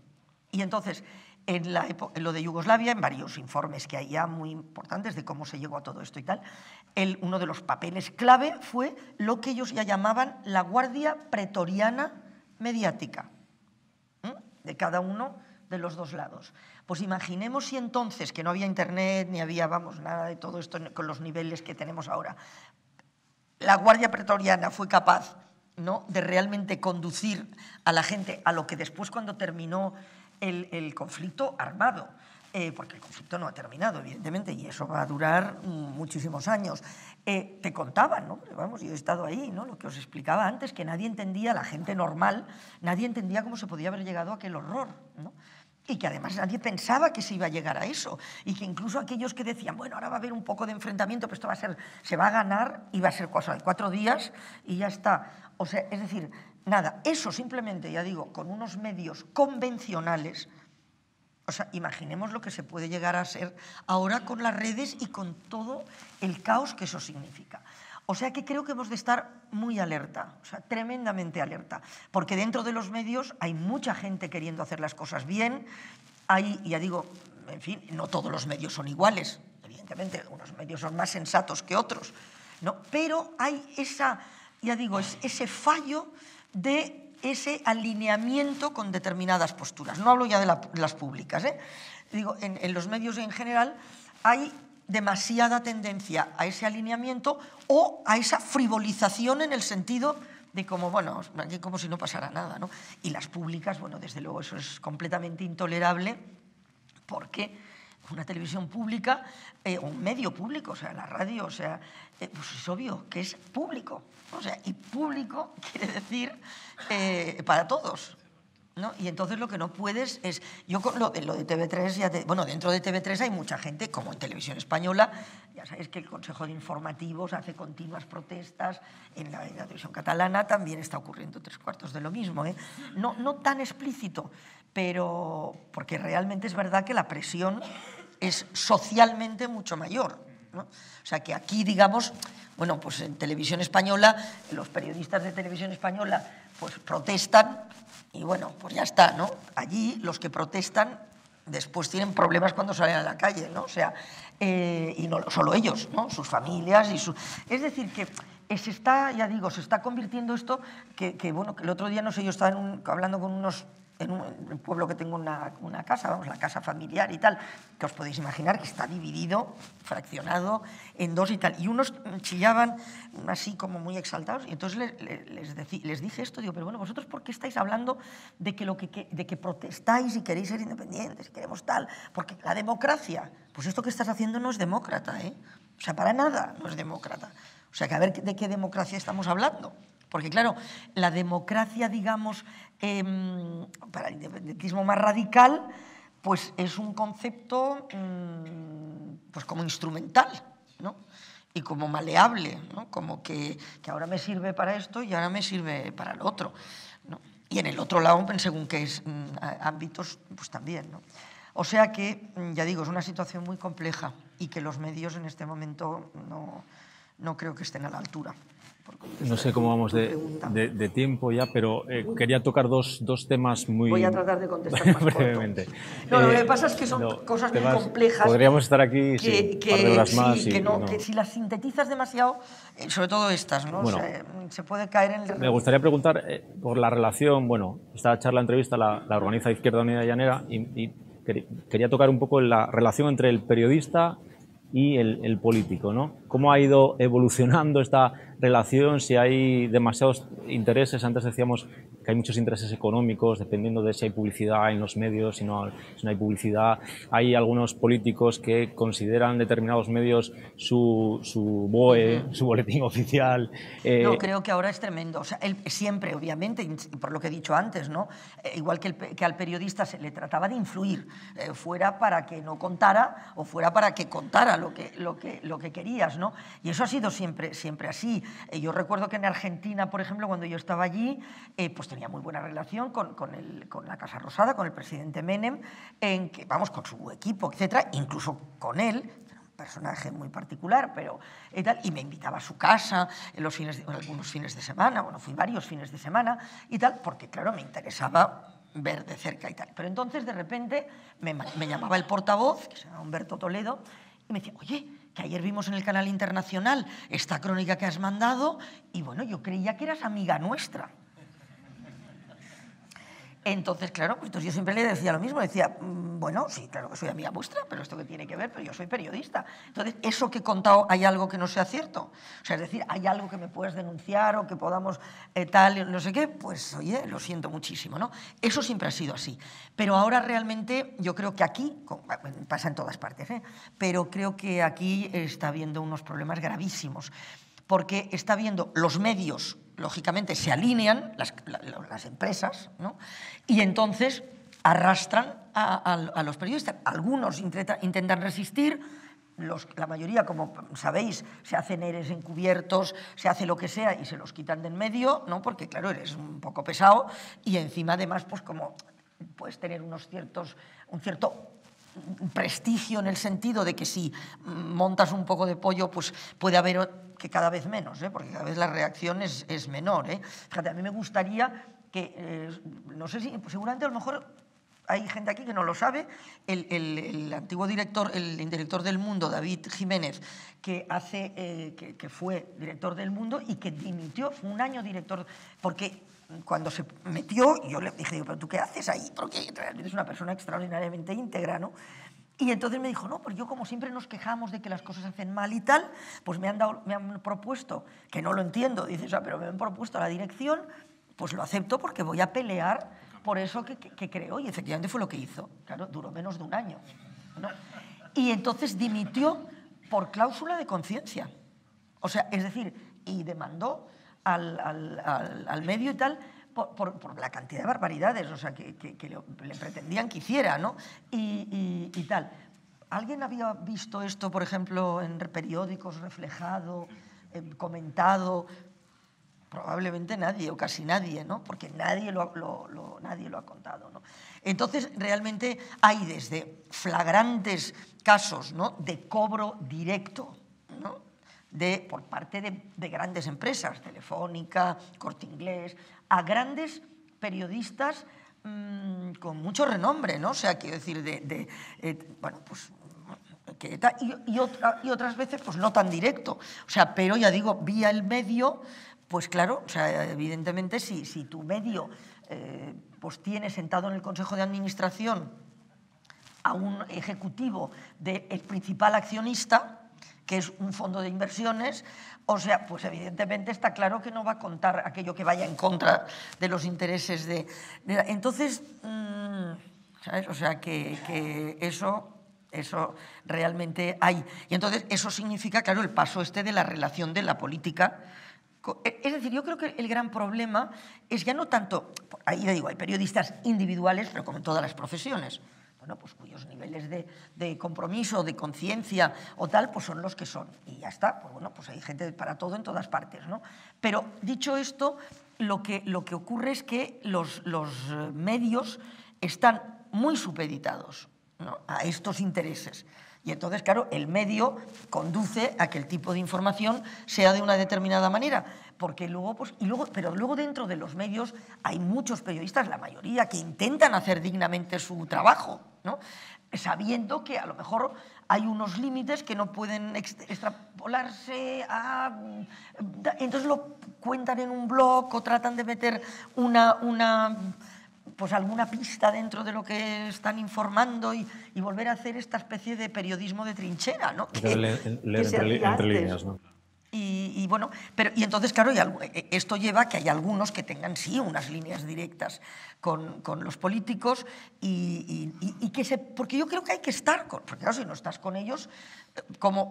Y entonces, en lo de Yugoslavia, en varios informes que hay ya muy importantes de cómo se llegó a todo esto y tal, uno de los papeles clave fue lo que ellos ya llamaban la guardia pretoriana mediática, de cada uno de los dos lados. Pues imaginemos si entonces, que no había internet ni había, vamos, nada de todo esto con los niveles que tenemos ahora, la Guardia Pretoriana fue capaz, ¿no?, de realmente conducir a la gente a lo que después, cuando terminó el conflicto armado, porque el conflicto no ha terminado, evidentemente, y eso va a durar muchísimos años. Te contaban, ¿no? Vamos, yo he estado ahí, ¿no? Lo que os explicaba antes, que nadie entendía, la gente normal, nadie entendía cómo se podía haber llegado a aquel horror, ¿no? Y que además nadie pensaba que se iba a llegar a eso. Y que incluso aquellos que decían, bueno, ahora va a haber un poco de enfrentamiento, pero esto va a ser, se va a ganar y va a ser cosa de 4 días y ya está. O sea, es decir, nada, eso simplemente, ya digo, con unos medios convencionales. O sea, imaginemos lo que se puede llegar a ser ahora con las redes y con todo el caos que eso significa. O sea que creo que hemos de estar muy alerta, o sea, tremendamente alerta, porque dentro de los medios hay mucha gente queriendo hacer las cosas bien, hay, ya digo, en fin, no todos los medios son iguales, evidentemente, unos medios son más sensatos que otros, ¿no? Pero hay esa, ya digo, ese fallo de ese alineamiento con determinadas posturas. No hablo ya de las públicas, ¿eh? Digo, en los medios en general hay demasiada tendencia a ese alineamiento o a esa frivolización en el sentido de como, bueno, como si no pasara nada, ¿no? Y las públicas, bueno, desde luego eso es completamente intolerable porque una televisión pública o un medio público, o sea, la radio, o sea, pues es obvio que es público, o sea, y público quiere decir para todos, ¿no? Y entonces lo que no puedes es... Yo con lo de TV3, bueno, dentro de TV3 hay mucha gente, como en Televisión Española, ya sabéis que el Consejo de Informativos hace continuas protestas, en la televisión catalana también está ocurriendo 3/4 de lo mismo, ¿eh? No tan explícito, pero porque realmente es verdad que la presión es socialmente mucho mayor, ¿no? O sea que aquí, digamos, bueno, pues en Televisión Española, los periodistas de Televisión Española pues protestan y bueno, pues ya está, ¿no? Allí los que protestan después tienen problemas cuando salen a la calle, ¿no? O sea, y no solo ellos, ¿no? Sus familias y Es decir, que se está, ya digo, se está convirtiendo esto bueno, que el otro día, no sé, yo estaba hablando con unos en un pueblo que tengo una casa, vamos, la casa familiar y tal, que os podéis imaginar que está dividido, fraccionado en dos y tal. Y unos chillaban así como muy exaltados y entonces les dije esto, digo, pero bueno, ¿vosotros por qué estáis hablando de que protestáis y queréis ser independientes y queremos tal? Porque la democracia, pues esto que estás haciendo no es demócrata, ¿eh? O sea, para nada no es demócrata. O sea, que a ver de qué democracia estamos hablando. Porque claro, la democracia, digamos, para el independentismo más radical, pues es un concepto pues como instrumental, ¿no? Y como maleable, ¿no? Como que ahora me sirve para esto y ahora me sirve para lo otro, ¿no? Y en el otro lado, según qué ámbitos, pues también, ¿no? O sea que, ya digo, es una situación muy compleja y que los medios en este momento no creo que estén a la altura. No sé cómo vamos de tiempo ya, pero quería tocar dos temas muy... Voy a tratar de contestar más brevemente. No, lo que pasa es que son cosas muy complejas. Podríamos estar aquí un par de horas más. Sí, que si las sintetizas demasiado, sobre todo estas, ¿no? Bueno, se puede caer en el... Me gustaría preguntar por la relación, bueno, esta charla, entrevista la organiza Izquierda Unida Llanera y quería tocar un poco la relación entre el periodista y el político, ¿no? ¿Cómo ha ido evolucionando esta relación? Si hay demasiados intereses, antes decíamos que hay muchos intereses económicos, dependiendo de si hay publicidad en los medios, si no hay publicidad. Hay algunos políticos que consideran determinados medios su BOE, su boletín oficial. No, creo que ahora es tremendo. O sea, siempre, obviamente, y por lo que he dicho antes, ¿no? Igual que al periodista se le trataba de influir, fuera para que no contara o fuera para que contara lo que querías, ¿no? Y eso ha sido siempre así. Yo recuerdo que en Argentina, por ejemplo, cuando yo estaba allí, pues tenía muy buena relación con la Casa Rosada, con el presidente Menem, con su equipo, etcétera, incluso con él, personaje muy particular, pero y me invitaba a su casa en algunos fines de semana, bueno, fui varios fines de semana y tal, porque claro, me interesaba ver de cerca y tal. Pero entonces de repente me llamaba el portavoz, que se llama Humberto Toledo, y me decía, oye, que ayer vimos en el canal internacional esta crónica que has mandado y bueno, yo creía que eras amiga nuestra. Entonces, claro, pues yo siempre le decía lo mismo, decía, bueno, sí, claro que soy amiga vuestra, pero esto qué tiene que ver, pero yo soy periodista. Entonces, eso que he contado, ¿hay algo que no sea cierto? O sea, es decir, ¿hay algo que me puedas denunciar o que podamos tal, no sé qué? Pues, oye, lo siento muchísimo, ¿no? Eso siempre ha sido así. Pero ahora realmente, yo creo que aquí, pasa en todas partes, pero creo que aquí está habiendo unos problemas gravísimos, porque está habiendo los medios, lógicamente se alinean, las empresas, ¿no? Y entonces arrastran a los periodistas. Algunos intentan resistir, la mayoría, como sabéis, se hacen eres encubiertos, se hace lo que sea y se los quitan de en medio, ¿no? Porque claro, eres un poco pesado y encima además pues como puedes tener un cierto prestigio en el sentido de que si montas un poco de pollo, pues puede haber que cada vez menos, porque cada vez la reacción es menor. Fíjate, a mí me gustaría que, no sé si, pues seguramente a lo mejor hay gente aquí que no lo sabe, el antiguo director, el director del Mundo, David Jiménez, que fue director del Mundo y que dimitió, fue un año director, porque cuando se metió, yo le dije, pero ¿tú qué haces ahí? Porque realmente es una persona extraordinariamente íntegra, ¿no? Y entonces me dijo, no, pues yo como siempre nos quejamos de que las cosas se hacen mal y tal, pues me han propuesto, que no lo entiendo, dices, pero me han propuesto la dirección, pues lo acepto porque voy a pelear por eso que creo. Y efectivamente fue lo que hizo. Claro, duró menos de un año, ¿no? Y entonces dimitió por cláusula de conciencia. O sea, es decir, y demandó al medio y tal por la cantidad de barbaridades, o sea, que le pretendían que hiciera, ¿no? Y tal. ¿Alguien había visto esto, por ejemplo, en periódicos, reflejado, comentado? Probablemente nadie o casi nadie, ¿no? Porque nadie lo ha contado, ¿no? Entonces, realmente hay desde flagrantes casos, ¿no?, de cobro directo, ¿no?, por parte de grandes empresas, Telefónica, Corte Inglés, a grandes periodistas con mucho renombre, ¿no? O sea, quiero decir, bueno, pues... y otras veces, pues no tan directo. O sea, pero ya digo, vía el medio, pues claro, o sea, evidentemente, si tu medio pues tiene sentado en el Consejo de Administración a un ejecutivo del principal accionista, que es un fondo de inversiones, o sea, pues evidentemente está claro que no va a contar aquello que vaya en contra de los intereses entonces, ¿sabes? O sea, que eso realmente hay. Y entonces eso significa, claro, el paso de la relación de la política. Es decir, yo creo que el gran problema es ya no tanto, ahí le digo, hay periodistas individuales, pero como en todas las profesiones, bueno, pues cuyos niveles de compromiso, de conciencia o tal, pues son los que son. Y ya está, pues bueno, pues hay gente para todo en todas partes, ¿no? Pero dicho esto, lo que ocurre es que los medios están muy supeditados, ¿no?, a estos intereses. Y entonces, claro, el medio conduce a que el tipo de información sea de una determinada manera, porque luego, pues, pero luego dentro de los medios hay muchos periodistas, la mayoría, que intentan hacer dignamente su trabajo, ¿no? Sabiendo que a lo mejor hay unos límites que no pueden extrapolarse a... Entonces lo cuentan en un blog o tratan de meter pues alguna pista dentro de lo que están informando y volver a hacer esta especie de periodismo de trinchera, ¿no? Leer entre líneas, ¿no? Y bueno, y entonces, claro, esto lleva a que hay algunos que tengan, sí, unas líneas directas con los políticos porque yo creo que hay que estar porque claro, si no estás con ellos,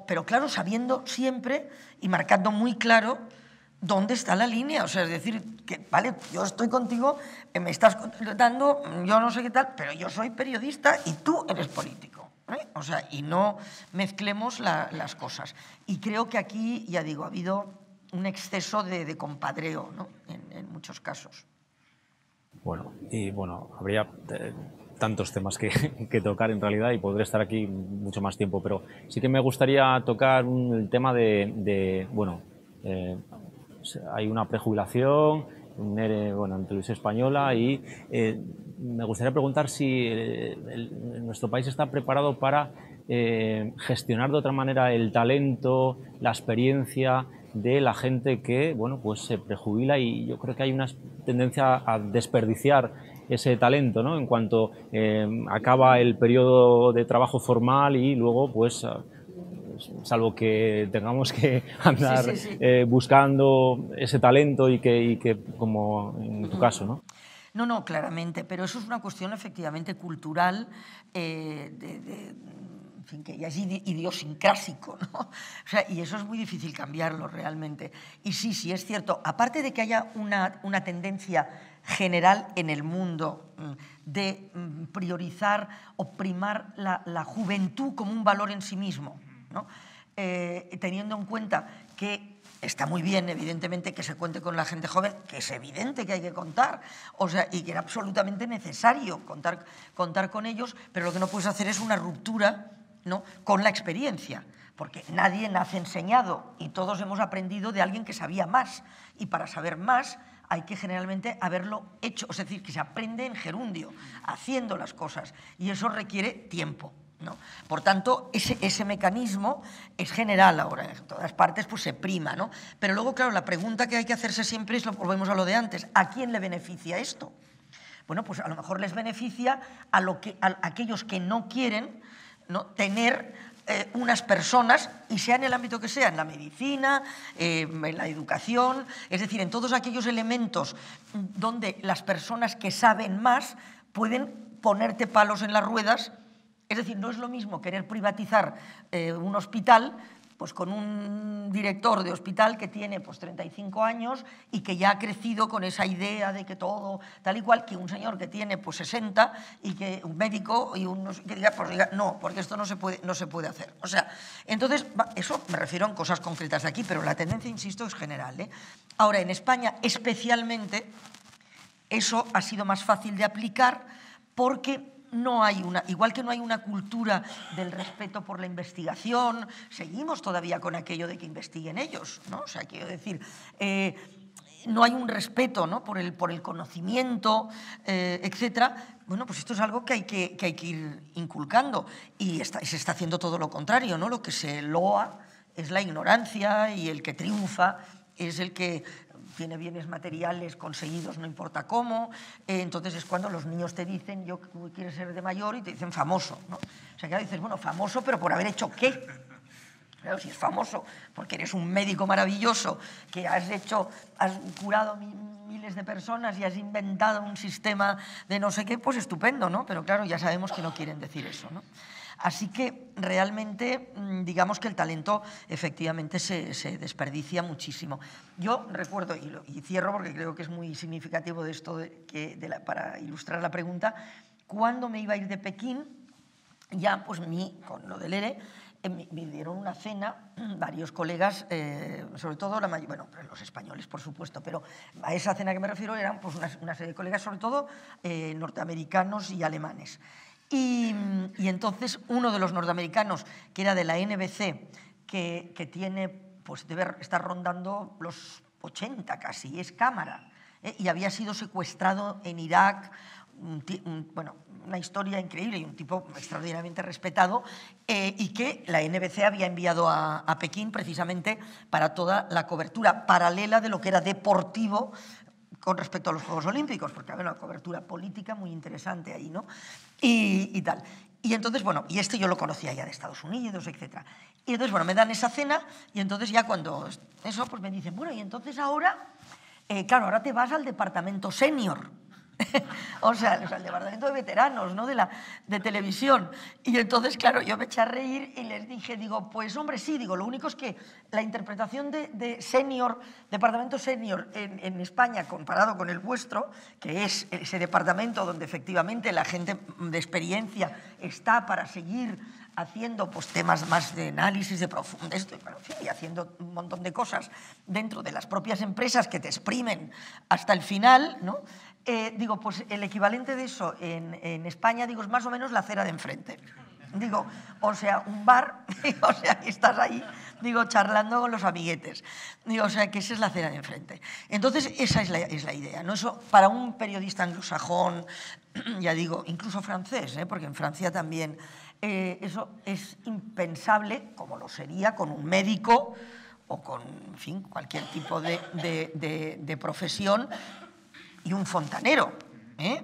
pero claro, sabiendo siempre y marcando muy claro dónde está la línea, o sea, es decir, que vale, yo estoy contigo, me estás dando, yo no sé qué tal, pero yo soy periodista y tú eres político. O sea, y no mezclemos las cosas. Y creo que aquí, ya digo, ha habido un exceso de compadreo, ¿no? en muchos casos. Bueno, habría tantos temas que tocar en realidad y podré estar aquí mucho más tiempo, pero sí que me gustaría tocar el tema hay una prejubilación en Televisión Española y me gustaría preguntar si nuestro país está preparado para gestionar de otra manera el talento, la experiencia de la gente que se prejubila, y yo creo que hay una tendencia a desperdiciar ese talento, ¿no? En cuanto acaba el periodo de trabajo formal y luego salvo que tengamos que andar buscando ese talento y que como en tu caso, ¿no? No, claramente, pero eso es una cuestión efectivamente cultural, en fin, que ya es idiosincrásico, ¿no? O sea, y eso es muy difícil cambiarlo realmente. Y sí, es cierto, aparte de que haya una tendencia general en el mundo de priorizar o primar la juventud como un valor en sí mismo, ¿no? Teniendo en cuenta que está muy bien, evidentemente, que se cuente con la gente joven, que es evidente que hay que contar, o sea, y que era absolutamente necesario contar con ellos, pero lo que no puedes hacer es una ruptura, ¿no?, con la experiencia, porque nadie nace enseñado y todos hemos aprendido de alguien que sabía más, y para saber más hay que generalmente haberlo hecho, es decir, que se aprende en gerundio, haciendo las cosas, y eso requiere tiempo, ¿no? Por tanto, ese mecanismo es general ahora, en todas partes pues se prima, ¿no? Pero luego, claro, la pregunta que hay que hacerse siempre es, volvemos a lo de antes, ¿a quién le beneficia esto? Bueno, pues a lo mejor les beneficia a aquellos que no quieren, ¿no?, tener unas personas, y sea en el ámbito que sea, en la medicina, en la educación, es decir, en todos aquellos elementos donde las personas que saben más pueden ponerte palos en las ruedas. Es decir, no es lo mismo querer privatizar un hospital pues con un director de hospital que tiene pues 35 años y que ya ha crecido con esa idea de que todo tal y cual, que un señor que tiene pues 60 y que un médico y que diga, pues diga, no, porque esto no se puede hacer. O sea, entonces, eso me refiero a cosas concretas de aquí, pero la tendencia, insisto, es general, ¿eh? Ahora, en España especialmente, eso ha sido más fácil de aplicar porque igual que no hay una cultura del respeto por la investigación, seguimos todavía con aquello de que investiguen ellos, ¿no? O sea, quiero decir, no hay un respeto, ¿no?, por el conocimiento, etcétera. Bueno, pues esto es algo que hay que ir inculcando, y se está haciendo todo lo contrario, ¿no? Lo que se loa es la ignorancia, y el que triunfa es el que tiene bienes materiales conseguidos no importa cómo. Entonces es cuando los niños te dicen, yo quiero ser de mayor, y te dicen famoso, ¿no? O sea, que dices, bueno, famoso, pero ¿por haber hecho qué? Claro, si es famoso porque eres un médico maravilloso, que has curado miles de personas y has inventado un sistema de no sé qué, pues estupendo, ¿no? Pero claro, ya sabemos que no quieren decir eso, ¿no? Así que realmente, digamos que el talento efectivamente se desperdicia muchísimo. Yo recuerdo, y cierro porque creo que es muy significativo de esto, para ilustrar la pregunta, cuando me iba a ir de Pekín, ya pues con lo del ERE, me dieron una cena varios colegas, sobre todo los españoles, por supuesto, pero a esa cena que me refiero eran pues una serie de colegas, sobre todo norteamericanos y alemanes. Y entonces uno de los norteamericanos, que era de la NBC, que tiene, pues debe estar rondando los 80 casi, es cámara, y había sido secuestrado en Irak, bueno, una historia increíble y un tipo extraordinariamente respetado, y que la NBC había enviado a Pekín precisamente para toda la cobertura paralela de lo que era deportivo con respecto a los Juegos Olímpicos, porque había una cobertura política muy interesante ahí, ¿no? Y tal. Y entonces, bueno, y yo lo conocía ya de Estados Unidos, etc. Y entonces, bueno, me dan esa cena y entonces ya cuando eso, pues me dicen, bueno, y entonces ahora, claro, ahora te vas al departamento senior. O sea, el departamento de veteranos, ¿no? de televisión. Y entonces, claro, yo me eché a reír y les dije, digo, pues hombre, sí, digo, lo único es que la interpretación de senior, departamento senior en España comparado con el vuestro, que es ese departamento donde efectivamente la gente de experiencia está para seguir haciendo pues, temas más de análisis, de profundidad, y haciendo un montón de cosas dentro de las propias empresas que te exprimen hasta el final, ¿no? Digo, pues el equivalente de eso en España, digo, es más o menos la acera de enfrente. Digo, o sea, un bar, o sea, que estás ahí, digo, charlando con los amiguetes. Digo, o sea, que esa es la acera de enfrente. Entonces, esa es la idea, ¿no? Eso, para un periodista anglosajón, ya digo, incluso francés, porque en Francia también, eso es impensable, como lo sería con un médico o con, en fin, cualquier tipo de profesión, y un fontanero,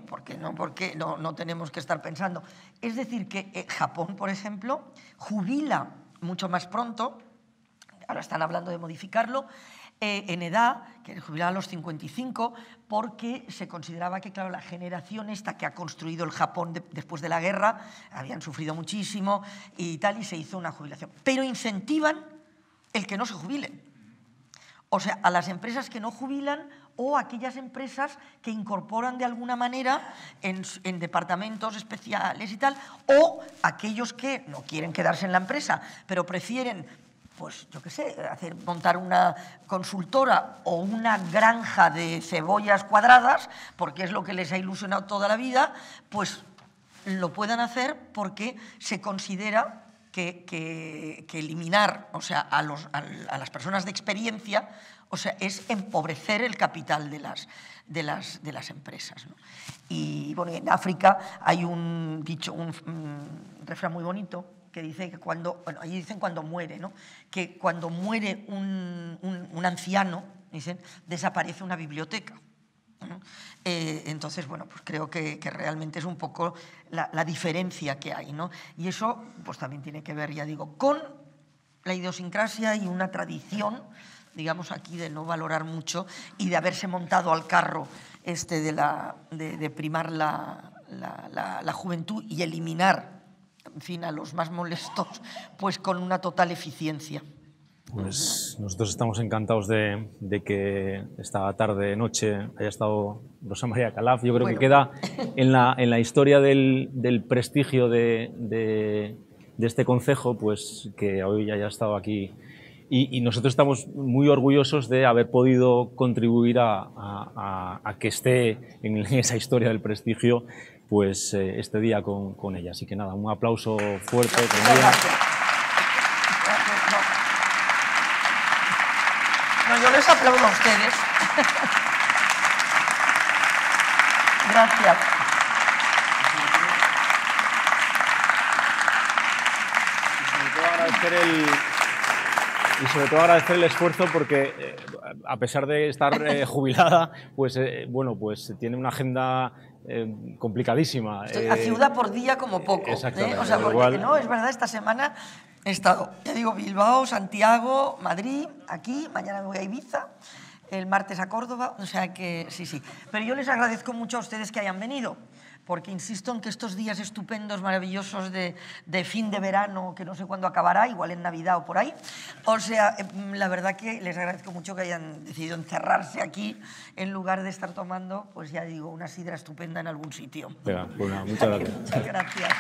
porque no tenemos que estar pensando. Es decir, que Japón, por ejemplo, jubila mucho más pronto, ahora están hablando de modificarlo, en edad, que jubilaba a los 55, porque se consideraba que, claro, la generación esta que ha construido el Japón después de la guerra, habían sufrido muchísimo y tal, y se hizo una jubilación. Pero incentivan el que no se jubilen. O sea, a las empresas que no jubilan o aquellas empresas que incorporan de alguna manera en departamentos especiales y tal, o aquellos que no quieren quedarse en la empresa, pero prefieren, pues yo qué sé, montar una consultora o una granja de cebollas cuadradas, porque es lo que les ha ilusionado toda la vida, pues lo puedan hacer porque se considera que eliminar, o sea, a las personas de experiencia, o sea, es empobrecer el capital de las empresas, ¿no? Y bueno, en África hay un refrán muy bonito que dice que allí dicen cuando muere, ¿no? Que cuando muere un anciano, dicen, desaparece una biblioteca. Entonces, bueno, pues creo que realmente es un poco la diferencia que hay, ¿no? Y eso pues también tiene que ver, ya digo, con la idiosincrasia y una tradición, digamos aquí, de no valorar mucho y de haberse montado al carro de primar la juventud y eliminar, en fin, a los más molestos, pues con una total eficiencia. Pues nosotros estamos encantados de que esta tarde-noche haya estado Rosa María Calaf. Yo creo que queda en la historia del prestigio de este concejo, pues que hoy haya estado aquí. Y nosotros estamos muy orgullosos de haber podido contribuir a que esté en esa historia del prestigio pues este día con ella. Así que nada, un aplauso fuerte. Yo les aplaudo a ustedes. Gracias. Y sobre todo agradecer el esfuerzo porque, a pesar de estar jubilada, pues bueno, pues tiene una agenda complicadísima. A ciudad por día como poco. Exactamente. O sea, porque no, es verdad, esta semana he estado, ya digo, Bilbao, Santiago, Madrid, aquí, mañana me voy a Ibiza, el martes a Córdoba, o sea que sí. Pero yo les agradezco mucho a ustedes que hayan venido, porque insisto en que estos días estupendos, maravillosos de fin de verano, que no sé cuándo acabará, igual en Navidad o por ahí, o sea, la verdad que les agradezco mucho que hayan decidido encerrarse aquí en lugar de estar tomando, pues ya digo, una sidra estupenda en algún sitio. Venga, pues nada, muchas gracias. Muchas gracias.